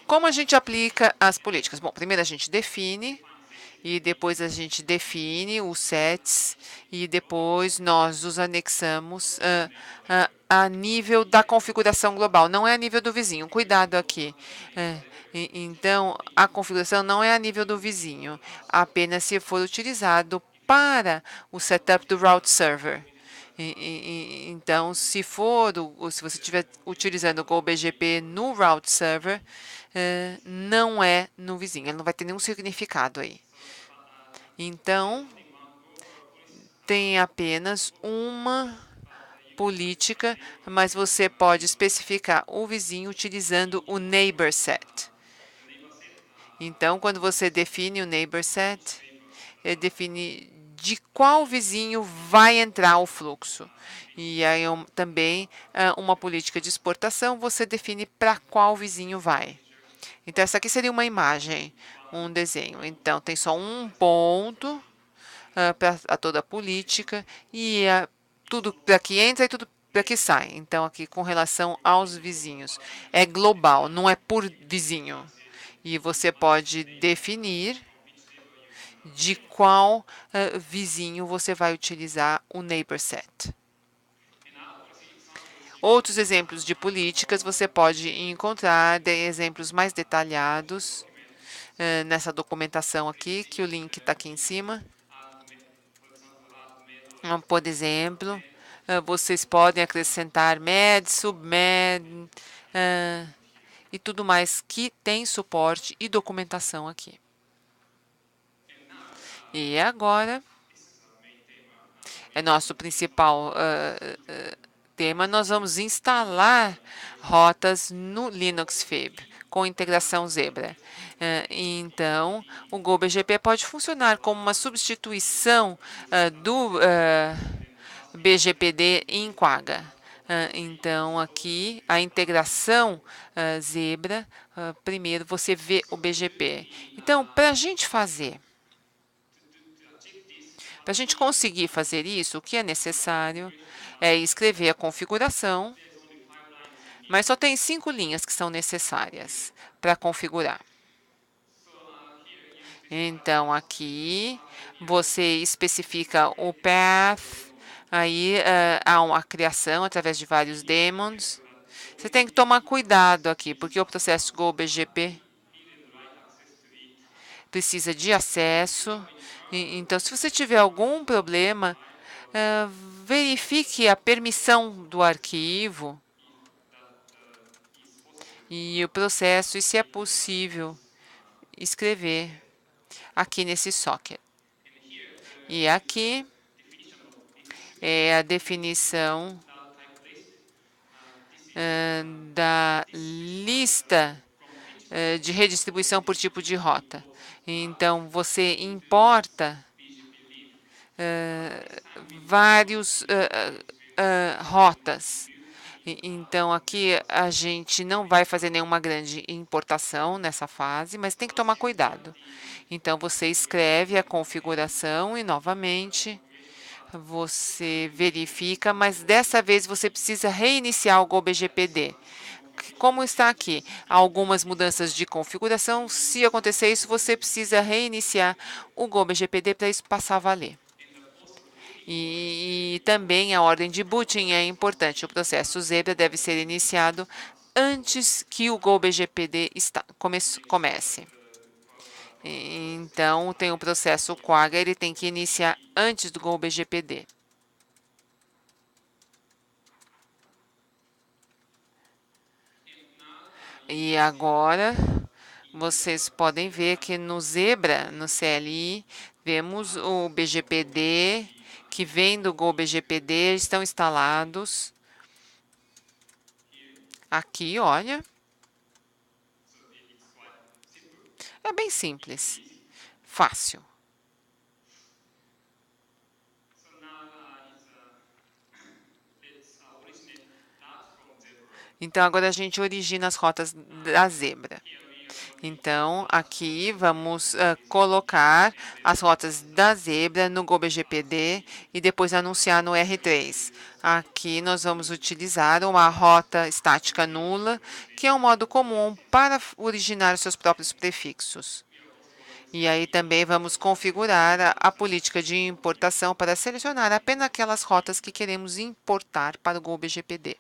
como a gente aplica as políticas? Bom, primeiro a gente define, e depois a gente define os sets, e depois nós os anexamos a nível da configuração global, não é a nível do vizinho. Cuidado aqui. Então, a configuração não é a nível do vizinho, apenas se for utilizado para o setup do route server. Então, se você estiver utilizando o GoBGP no route server, não é no vizinho, ele não vai ter nenhum significado aí. Então, tem apenas uma política, mas você pode especificar o vizinho utilizando o neighbor set. Então, quando você define o neighbor set, define de qual vizinho vai entrar o fluxo. E aí também uma política de exportação, você define para qual vizinho vai. Então, essa aqui seria uma imagem, um desenho. Então, tem só um ponto para toda a política, e tudo para que entra e tudo para que sai. Então, aqui com relação aos vizinhos, é global, não é por vizinho. E você pode definir de qual vizinho você vai utilizar o neighbor set. Outros exemplos de políticas você pode encontrar exemplos mais detalhados nessa documentação aqui, que o link está aqui em cima. Por exemplo, vocês podem acrescentar MED, submed e tudo mais que tem suporte e documentação aqui. E agora, é nosso principal tema, nós vamos instalar rotas no Linux Fib. com integração Zebra. Então, o GoBGP pode funcionar como uma substituição do BGPD em Quagga. Então, aqui, a integração Zebra, primeiro você vê o BGP. Então, para a gente conseguir fazer isso, o que é necessário é escrever a configuração, mas só tem 5 linhas que são necessárias para configurar. Então, aqui, você especifica o path, aí há uma criação através de vários daemons. Você tem que tomar cuidado aqui, porque o processo GoBGP precisa de acesso. Então, se você tiver algum problema, verifique a permissão do arquivo e o processo, e se é possível, escrever aqui nesse socket. E aqui é a definição da lista de redistribuição por tipo de rota. Então, você importa vários rotas. Então, aqui a gente não vai fazer nenhuma grande importação nessa fase, mas tem que tomar cuidado. Então, você escreve a configuração e, novamente, você verifica, mas dessa vez você precisa reiniciar o GoBGPD. Como está aqui, algumas mudanças de configuração. Se acontecer isso, você precisa reiniciar o GoBGPD para isso passar a valer. E também a ordem de booting é importante. O processo Zebra deve ser iniciado antes que o GoBGPD comece. Então, tem o processo Quagga, ele tem que iniciar antes do GoBGPD. E agora, vocês podem ver que no Zebra, no CLI, vemos o BGPD, que vem do GoBGPD, estão instalados. Aqui, olha. É bem simples. Fácil. Então, agora a gente origina as rotas da Zebra. Então, aqui vamos colocar as rotas da Zebra no GoBGPD e depois anunciar no R3. Aqui nós vamos utilizar uma rota estática nula, que é um modo comum para originar os seus próprios prefixos. E aí também vamos configurar a política de importação para selecionar apenas aquelas rotas que queremos importar para o GoBGPD.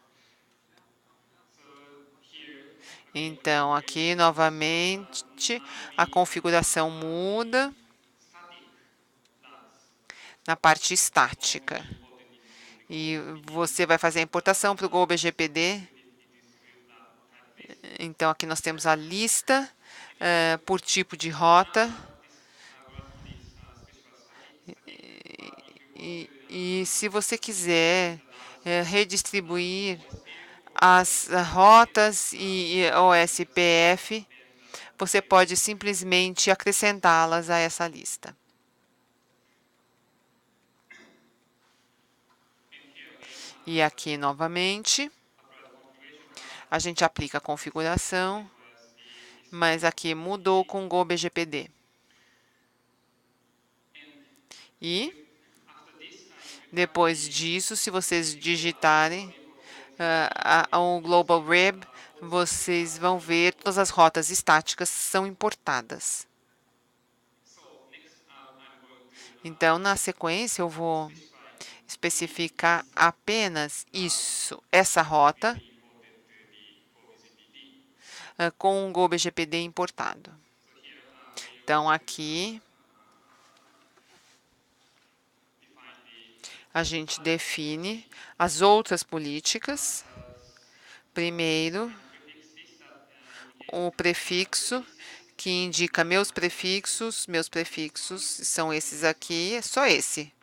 Então, aqui, novamente, a configuração muda na parte estática. E você vai fazer a importação para o GoBGPD. Então, aqui nós temos a lista por tipo de rota. E se você quiser redistribuir as rotas e OSPF, você pode simplesmente acrescentá-las a essa lista. E aqui, novamente, a gente aplica a configuração, mas aqui mudou com o GoBGPD. E, depois disso, se vocês digitarem o Global Rib, vocês vão ver todas as rotas estáticas são importadas. Então, na sequência, eu vou especificar apenas essa rota com o GoBGPD importado. Então, aqui, a gente define as outras políticas. Primeiro, o prefixo, que indica meus prefixos são esses aqui, é só esse.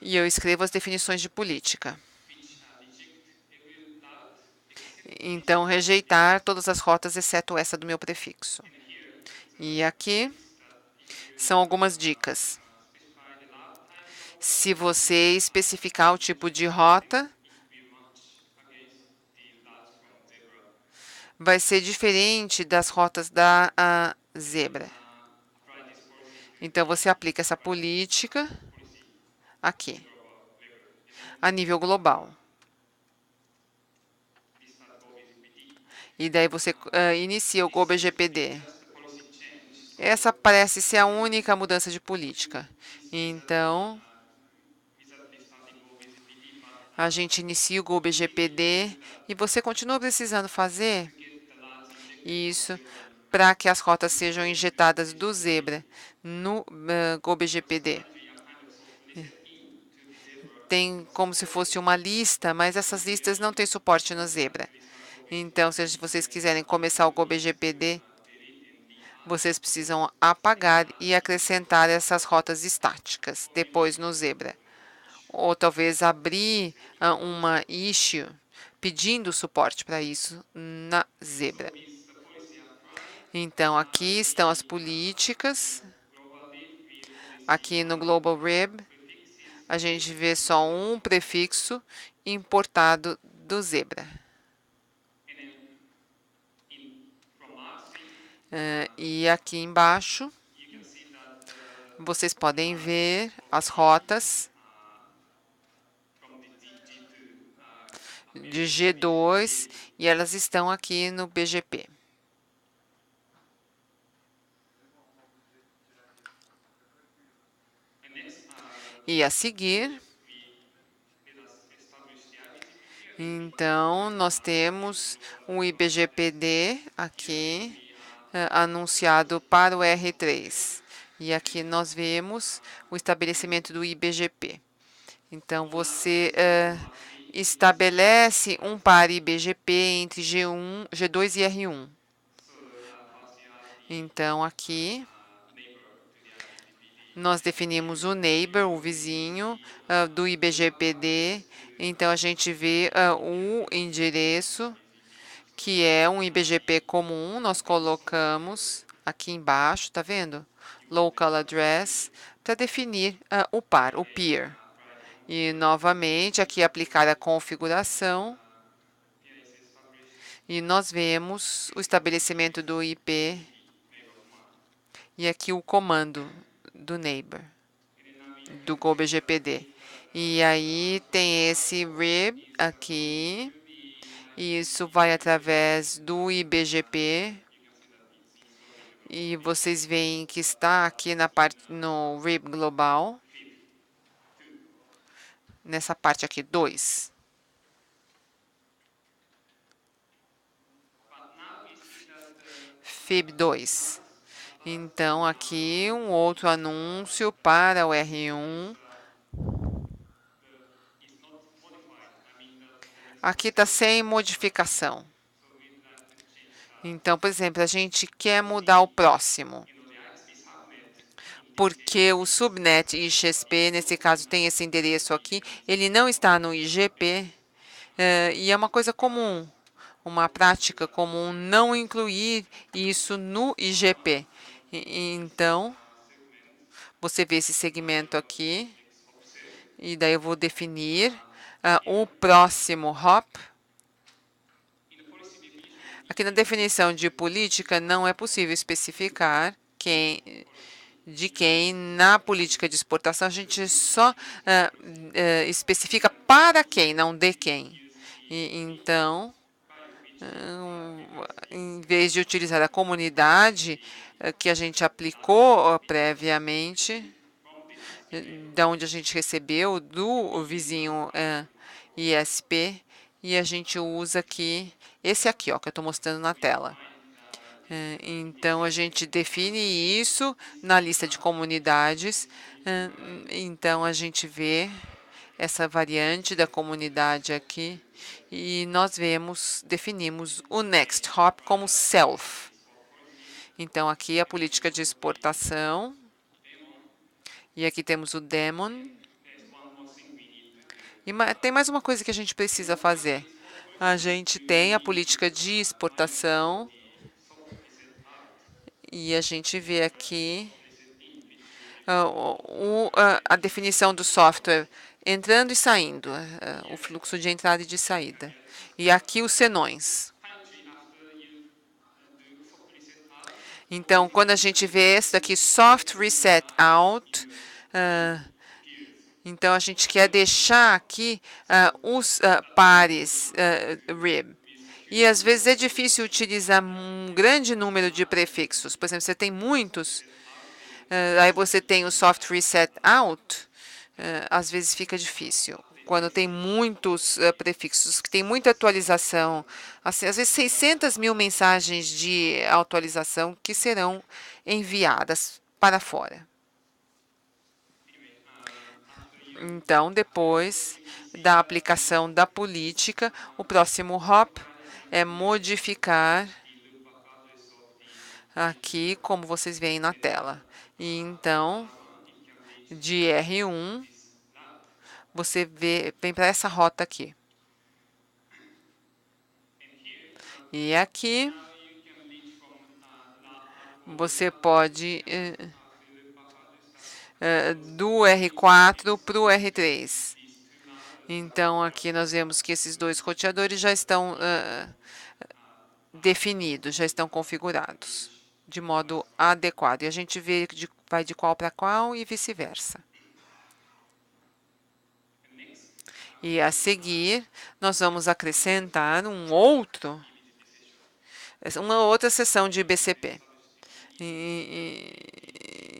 E eu escrevo as definições de política. Então, rejeitar todas as rotas, exceto essa do meu prefixo. E aqui são algumas dicas. Se você especificar o tipo de rota, vai ser diferente das rotas da zebra. Então, você aplica essa política aqui, a nível global. E daí você inicia o GoBGPD. Essa parece ser a única mudança de política. Então, a gente inicia o GoBGPD e você continua precisando fazer isso para que as rotas sejam injetadas do Zebra no GoBGPD. Tem como se fosse uma lista, mas essas listas não têm suporte no Zebra. Então, se vocês quiserem começar o GoBGPD, vocês precisam apagar e acrescentar essas rotas estáticas depois no Zebra. Ou talvez abrir uma issue pedindo suporte para isso na Zebra. Então, aqui estão as políticas. Aqui no Global Rib, a gente vê só um prefixo importado do Zebra. E aqui embaixo, vocês podem ver as rotas de G2 e elas estão aqui no BGP. E a seguir, então, nós temos um IBGPD aqui, anunciado para o R3. E aqui nós vemos o estabelecimento do IBGP. Então, você estabelece um par IBGP entre G2 e R1. Então, aqui nós definimos o neighbor, o vizinho, do IBGPD. Então, a gente vê o endereço, que é um IBGP comum. Nós colocamos aqui embaixo, tá vendo? Local address, para definir o par, o peer. E, novamente, aqui aplicar a configuração. E nós vemos o estabelecimento do IP. E aqui o comando do neighbor, do GoBGPD. E aí tem esse rib aqui. E isso vai através do IBGP. E vocês veem que está aqui na parte no rib global. Nessa parte aqui, 2. FIB2. Então, aqui um outro anúncio para o R1. Aqui está sem modificação. Então, por exemplo, a gente quer mudar o próximo. Porque o subnet IXP, nesse caso, tem esse endereço aqui, ele não está no IGP, e é uma coisa comum, uma prática comum não incluir isso no IGP. Então, você vê esse segmento aqui, e daí eu vou definir o próximo hop. Aqui na definição de política, não é possível especificar de quem na política de exportação a gente só especifica para quem, não de quem. Então, em vez de utilizar a comunidade que a gente aplicou previamente, da onde a gente recebeu do vizinho ISP, e a gente usa aqui esse aqui, ó, que eu estou mostrando na tela. Então, a gente define isso na lista de comunidades. Então, a gente vê essa variante da comunidade aqui. E nós definimos o next hop como self. Então, aqui a política de exportação. E aqui temos o daemon. E tem mais uma coisa que a gente precisa fazer. A gente tem a política de exportação e a gente vê aqui a definição do software entrando e saindo, o fluxo de entrada e de saída. E aqui os senões. Então, quando a gente vê esse daqui, soft reset out, então a gente quer deixar aqui os pares rib. E às vezes é difícil utilizar um grande número de prefixos. Por exemplo, você tem muitos, aí você tem o soft reset out, às vezes fica difícil. Quando tem muitos prefixos, que tem muita atualização, assim, às vezes 600 mil mensagens de atualização que serão enviadas para fora. Então, depois da aplicação da política, o próximo hop é modificar aqui, como vocês veem na tela. E então, de R1, você vem para essa rota aqui. E aqui, você pode do R4 para o R3. Então, aqui nós vemos que esses dois roteadores já estão definidos, já estão configurados de modo adequado. E a gente vê vai de qual para qual e vice-versa. E a seguir, nós vamos acrescentar uma outra seção de BCP.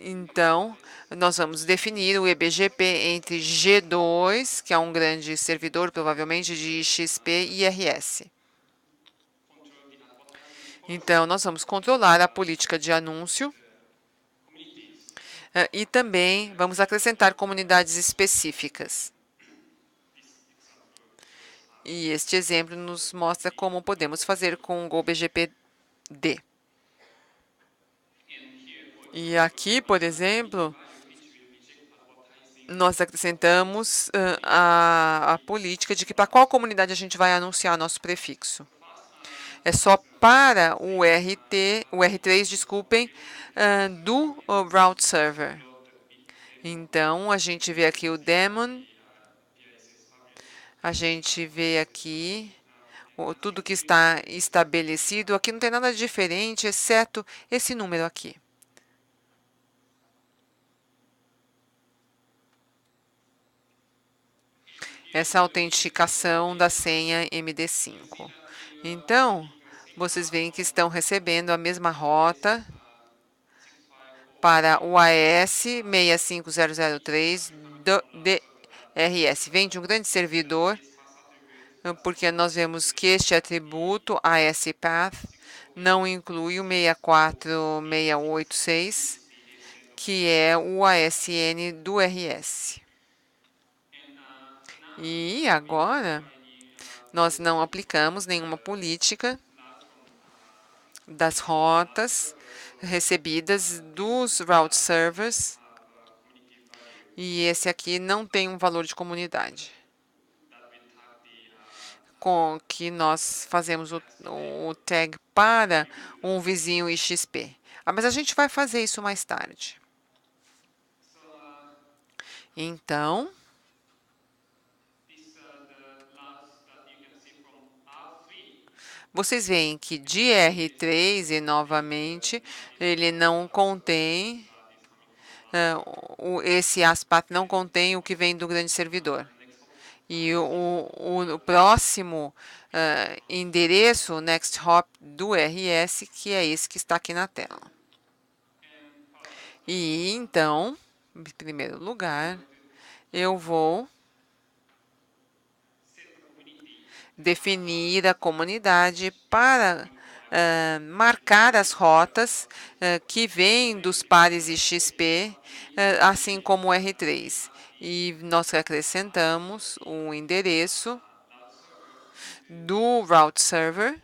Então, nós vamos definir o eBGP entre G2, que é um grande servidor, provavelmente de XP e IRS. Então, nós vamos controlar a política de anúncio e também vamos acrescentar comunidades específicas. E este exemplo nos mostra como podemos fazer com o GoBGP-D. E aqui, por exemplo, nós acrescentamos a política de que para qual comunidade a gente vai anunciar nosso prefixo. É só para o R3, desculpem, do route server. Então, a gente vê aqui o daemon, a gente vê aqui tudo que está estabelecido. Aqui não tem nada diferente, exceto esse número aqui. Essa autenticação da senha MD5. Então, vocês veem que estão recebendo a mesma rota para o AES 65003 DRS. Vem de um grande servidor, porque nós vemos que este atributo, ASPath, não inclui o 64686, que é o ASN do RS. E agora, nós não aplicamos nenhuma política das rotas recebidas dos route servers. E esse aqui não tem um valor de comunidade. Com que nós fazemos o tag para um vizinho XP. Mas a gente vai fazer isso mais tarde. Então, vocês veem que de R3, e novamente, ele não contém, esse ASPath não contém o que vem do grande servidor. E o próximo endereço, o next hop do RS, que é esse que está aqui na tela. E então, em primeiro lugar, eu vou definir a comunidade para marcar as rotas que vêm dos pares XP, assim como o R3. E nós acrescentamos o endereço do route server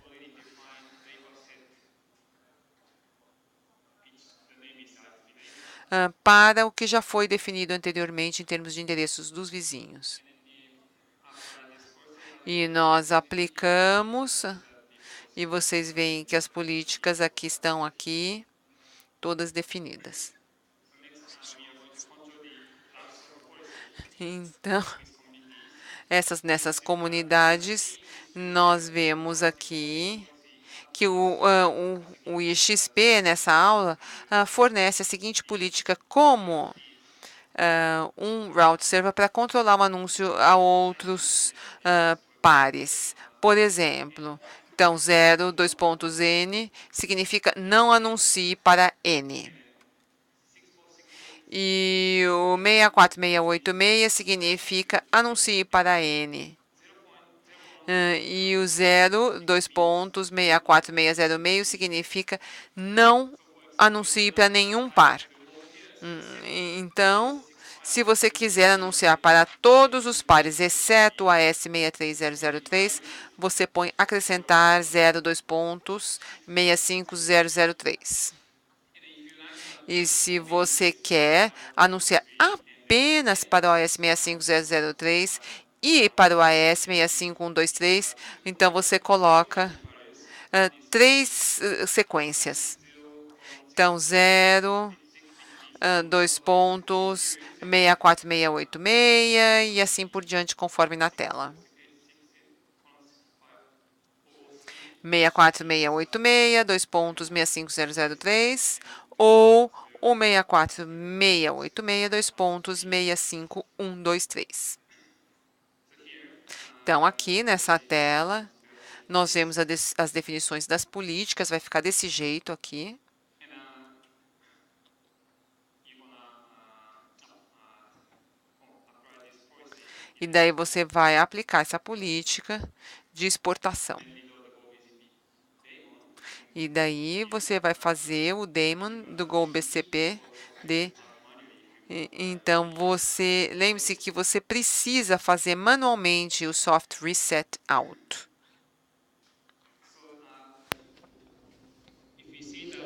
para o que já foi definido anteriormente em termos de endereços dos vizinhos. E nós aplicamos, e vocês veem que as políticas aqui estão aqui, todas definidas. Então, nessas comunidades, nós vemos aqui que o IXP, nessa aula, fornece a seguinte política como um route server para controlar o anúncio a outros pares. Por exemplo, então 0, 2 pontos N significa não anuncie para N. E o 64686 significa anuncie para N. E o 0, 2 pontos, 64606 significa não anuncie para nenhum par. Então, se você quiser anunciar para todos os pares, exceto a S63003, você põe acrescentar 0, 2 pontos, 65003. E se você quer anunciar apenas para o AS 65003 e para o AS 65123, então você coloca 3 sequências. Então, 0, 2 pontos, 64686 e assim por diante, conforme na tela. 64686, 2 pontos, 65003, ou o 64686, 2 pontos, 65123. Então, aqui nessa tela, nós vemos as definições das políticas, vai ficar desse jeito aqui. E daí você vai aplicar essa política de exportação. E daí você vai fazer o daemon do Go BCP de. Então, lembre-se que você precisa fazer manualmente o soft reset out.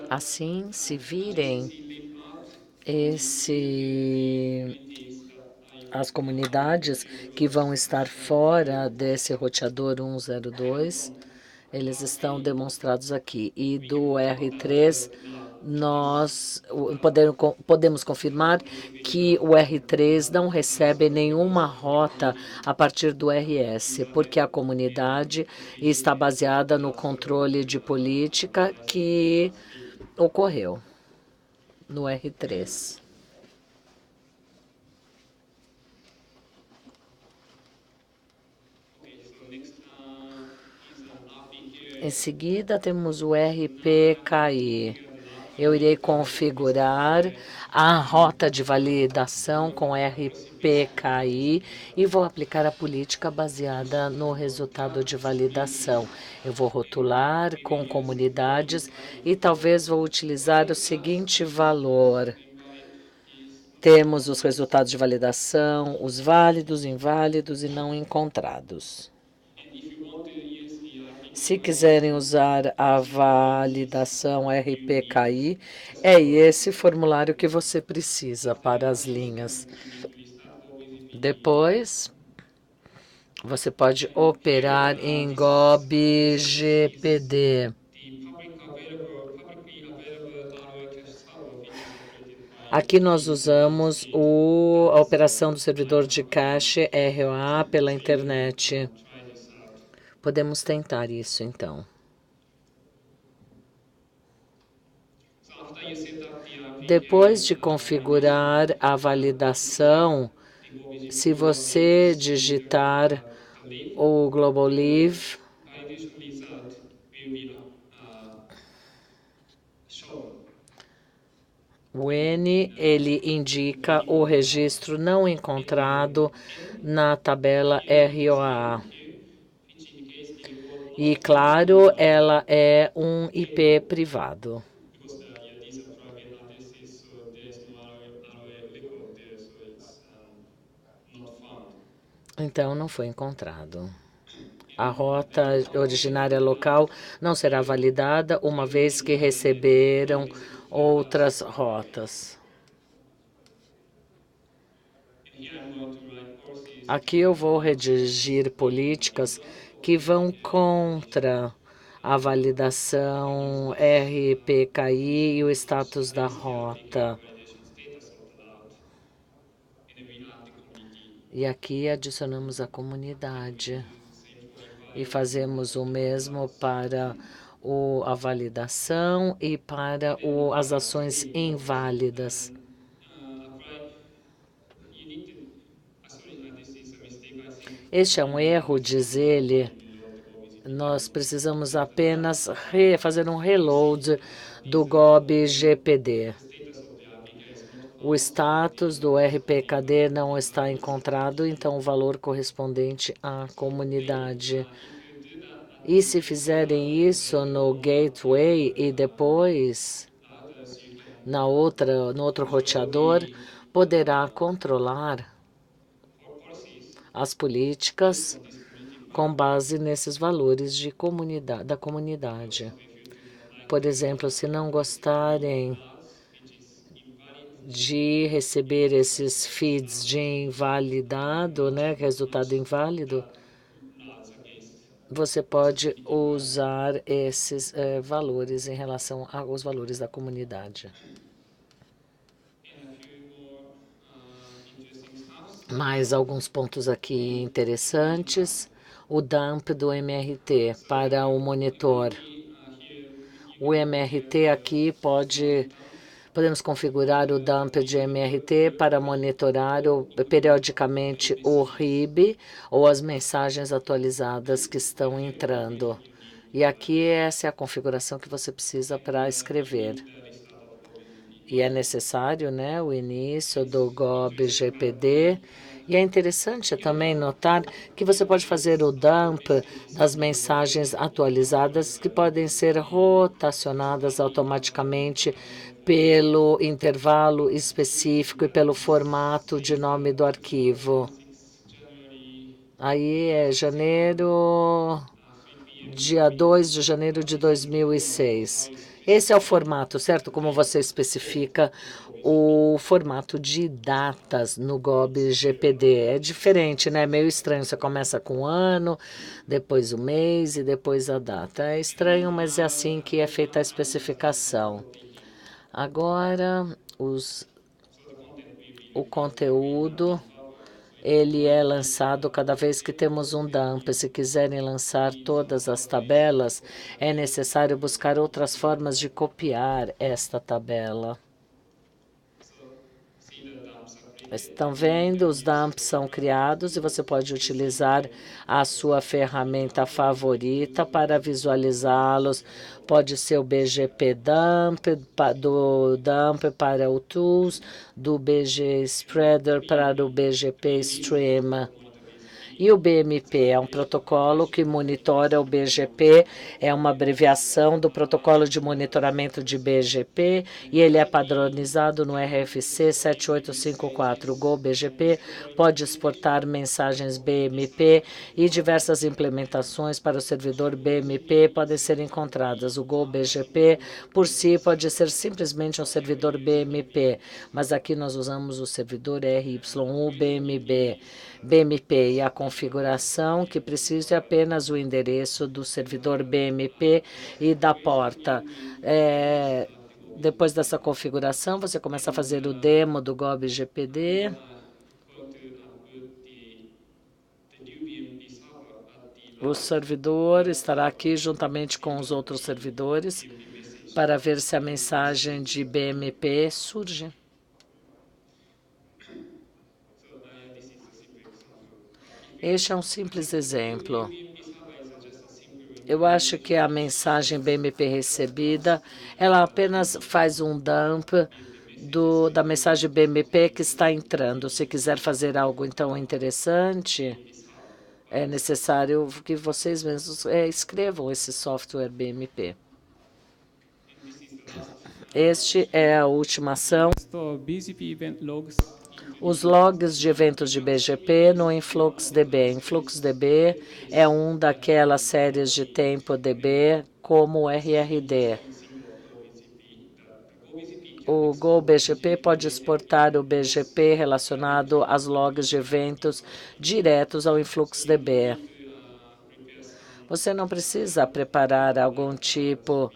Assim, se virem as comunidades que vão estar fora desse roteador 102, eles estão demonstrados aqui. E do R3, nós podemos confirmar que o R3 não recebe nenhuma rota a partir do RS, porque a comunidade está baseada no controle de política que ocorreu no R3. Em seguida, temos o RPKI. Eu irei configurar a rota de validação com RPKI e vou aplicar a política baseada no resultado de validação. Eu vou rotular com comunidades e talvez vou utilizar o seguinte valor. Temos os resultados de validação, os válidos, inválidos e não encontrados. Se quiserem usar a validação RPKI, é esse formulário que você precisa para as linhas. Depois, você pode operar em GOB-GPD. Aqui nós usamos a operação do servidor de cache ROA pela internet. Podemos tentar isso, então. Depois de configurar a validação, se você digitar o Global Live, o N, ele indica o registro não encontrado na tabela ROA. E, claro, ela é um IP privado. Então, não foi encontrado. A rota originária local não será validada, uma vez que receberam outras rotas. Aqui eu vou redigir políticas que vão contra a validação RPKI e o status da rota. E aqui adicionamos a comunidade. E fazemos o mesmo para a validação e para as ações inválidas. Este é um erro, diz ele. Nós precisamos apenas fazer um reload do GOB-GPD. O status do RPKD não está encontrado, então o valor correspondente à comunidade. E se fizerem isso no gateway e depois no outro roteador, poderá controlar as políticas com base nesses valores da comunidade. Por exemplo, se não gostarem de receber esses feeds de invalidado, resultado inválido, você pode usar esses valores em relação aos valores da comunidade. Mais alguns pontos aqui interessantes. O dump do MRT para o monitor. O MRT aqui podemos configurar o dump de MRT para monitorar periodicamente o RIB ou as mensagens atualizadas que estão entrando. E aqui essa é a configuração que você precisa para escrever. E é necessário, o início do GOB-GPD. E é interessante também notar que você pode fazer o dump das mensagens atualizadas que podem ser rotacionadas automaticamente pelo intervalo específico e pelo formato de nome do arquivo. Aí é dia 2 de janeiro de 2006. Esse é o formato, certo? Como você especifica o formato de datas no GOB-GPD. É diferente, né? É meio estranho. Você começa com o ano, depois o mês e depois a data. É estranho, mas é assim que é feita a especificação. Agora, o conteúdo, ele é lançado cada vez que temos um dump. Se quiserem lançar todas as tabelas, é necessário buscar outras formas de copiar esta tabela. Estão vendo? Os dumps são criados e você pode utilizar a sua ferramenta favorita para visualizá-los. Pode ser o BGP Dump, do Dump para o Tools, do BG Spreader para o BGP Stream. E o BMP é um protocolo que monitora o BGP, é uma abreviação do protocolo de monitoramento de BGP e ele é padronizado no RFC 7854. O GO-BGP pode exportar mensagens BMP e diversas implementações para o servidor BMP podem ser encontradas. O GO-BGP, por si, pode ser simplesmente um servidor BMP, mas aqui nós usamos o servidor RYU-BMP. E a configuração que precisa é apenas o endereço do servidor BMP e da porta. Depois dessa configuração, você começa a fazer o demo do GOB-GPD. O servidor estará aqui juntamente com os outros servidores para ver se a mensagem de BMP surge. Este é um simples exemplo. Eu acho que a mensagem BMP recebida, ela apenas faz um dump da mensagem BMP que está entrando. Se quiser fazer algo então interessante, é necessário que vocês mesmos escrevam esse software BMP. Este é a última ação.
BGP event logs.
Os logs de eventos de BGP no InfluxDB. InfluxDB é um daquelas séries de tempo DB como o RRD. o Go BGP pode exportar o BGP relacionado às logs de eventos diretos ao InfluxDB. Você não precisa preparar algum tipo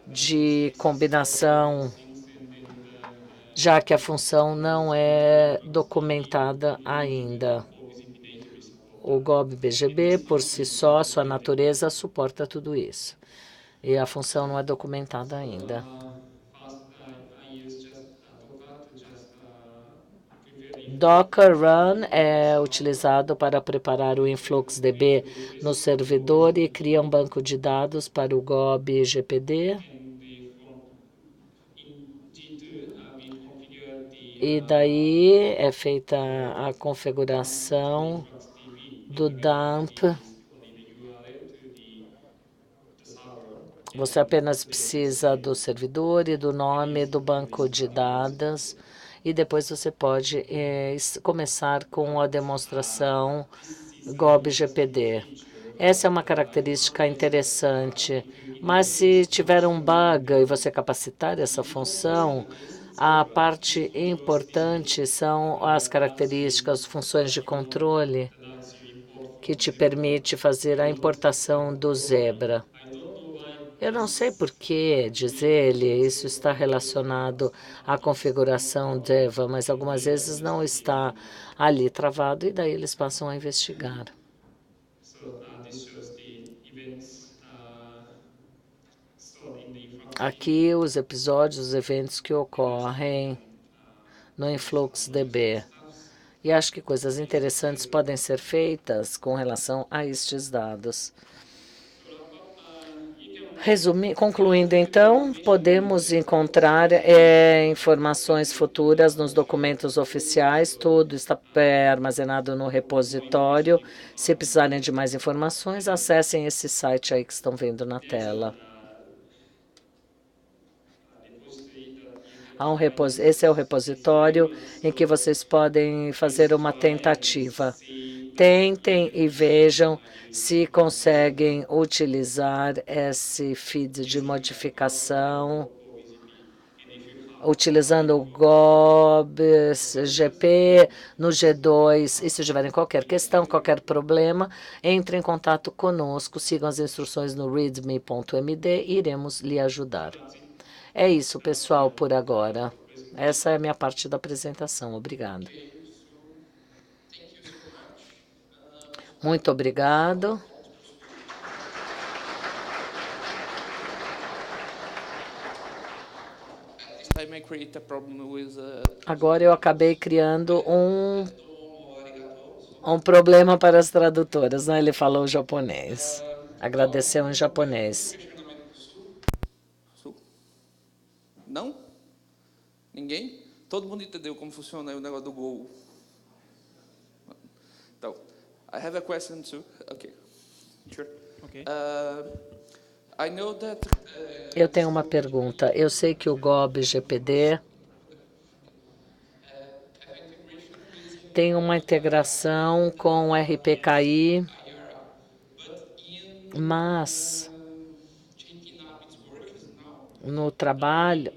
de combinação, já que a função não é documentada ainda. O GOB BGP, por si só, sua natureza, suporta tudo isso. E a função não é documentada ainda. Docker Run é utilizado para preparar o InfluxDB no servidor e cria um banco de dados para o GOB GPD. E daí é feita a configuração do dump. Você apenas precisa do servidor e do nome do banco de dados. E depois você pode começar com a demonstração GOB GPD. Essa é uma característica interessante, mas se tiver um bug e você capacitar essa função, a parte importante são as características, funções de controle, que te permite fazer a importação do Zebra. Eu não sei por que, diz ele, isso está relacionado à configuração Deva, mas algumas vezes não está ali travado e daí eles passam a investigar. Aqui os episódios, os eventos que ocorrem no InfluxDB. E acho que coisas interessantes podem ser feitas com relação a estes dados. Concluindo, então, podemos encontrar informações futuras nos documentos oficiais, tudo está armazenado no repositório. Se precisarem de mais informações, acessem esse site aí que estão vendo na tela. Esse é o repositório em que vocês podem fazer uma tentativa. Tentem e vejam se conseguem utilizar esse feed de modificação, utilizando o GOB, GP, no G2. E se tiverem qualquer questão, qualquer problema, entre em contato conosco, sigam as instruções no readme.md e iremos lhe ajudar. É isso, pessoal, por agora. Essa é a minha parte da apresentação. Obrigado. Muito obrigado. Agora eu acabei criando um problema para as tradutoras, né? Ele falou japonês. Agradeceu em japonês.
Não? Ninguém? Todo mundo entendeu como funciona o negócio do Go? Então, I have a question too. Okay. Sure.
Okay.
I know that,
Eu tenho uma pergunta. Eu sei que o GOB GPD tem uma integração com o RPKI, mas no trabalho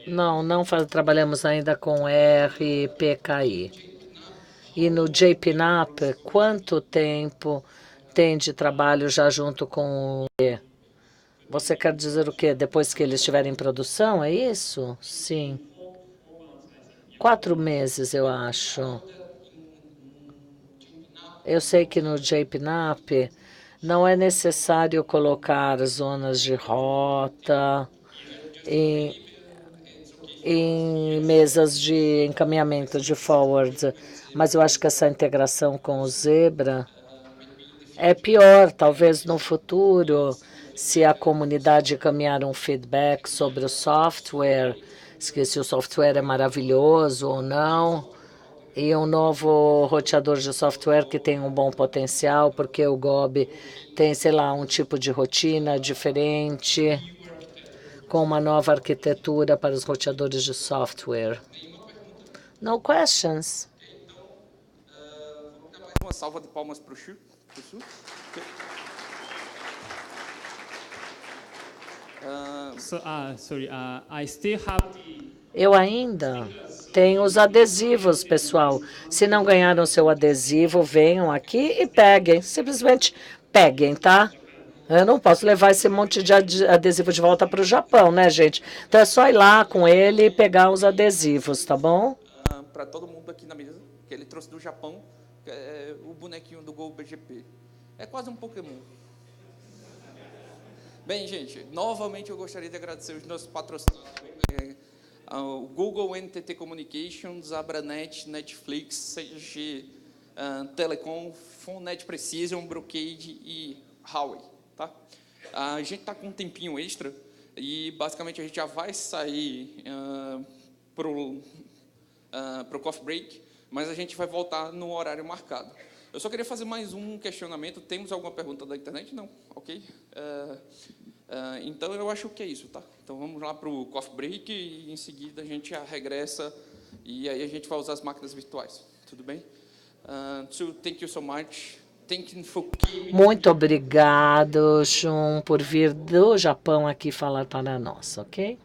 não trabalhamos ainda com RPKI. E no JPNAP, quanto tempo tem de trabalho já junto com o... Você quer dizer o quê? Depois que eles estiverem em produção, é isso? Sim. 4 meses, eu acho. Eu sei que no JPNAP não é necessário colocar zonas de rota em mesas de encaminhamento de forward, mas eu acho que essa integração com o Zebra é pior, talvez no futuro, se a comunidade caminhar um feedback sobre o software, se o software é maravilhoso ou não, e um novo roteador de software que tem um bom potencial, porque o GOB tem, sei lá, um tipo de rotina diferente, com uma nova arquitetura para os roteadores de software. No questions.
uma salva de palmas para o Chu.
Sorry, I still have the
Eu ainda tenho os adesivos, pessoal. Se não ganharam seu adesivo, venham aqui e peguem. Simplesmente peguem, tá? Eu não posso levar esse monte de adesivo de volta para o Japão, né, gente? Então é só ir lá com ele e pegar os adesivos, tá bom?
Para todo mundo aqui na mesa, que ele trouxe do Japão, o bonequinho do Gol BGP. É quase um Pokémon. Bem, gente, novamente eu gostaria de agradecer os nossos patrocinadores. O Google NTT Communications, Abranet, Netflix, CG Telecom, Fonet Precision, Brocade e Huawei. Tá? A gente está com um tempinho extra e, basicamente, a gente já vai sair para o coffee break, mas a gente vai voltar no horário marcado. Eu só queria fazer mais um questionamento. Temos alguma pergunta da internet? Não? Ok. Então, eu acho que é isso, tá? Então, vamos lá para o coffee break e, em seguida, a gente regressa e aí a gente vai usar as máquinas virtuais. Tudo bem? So, thank you so much.
Muito obrigado, Shun, por vir do Japão aqui falar para nós, ok?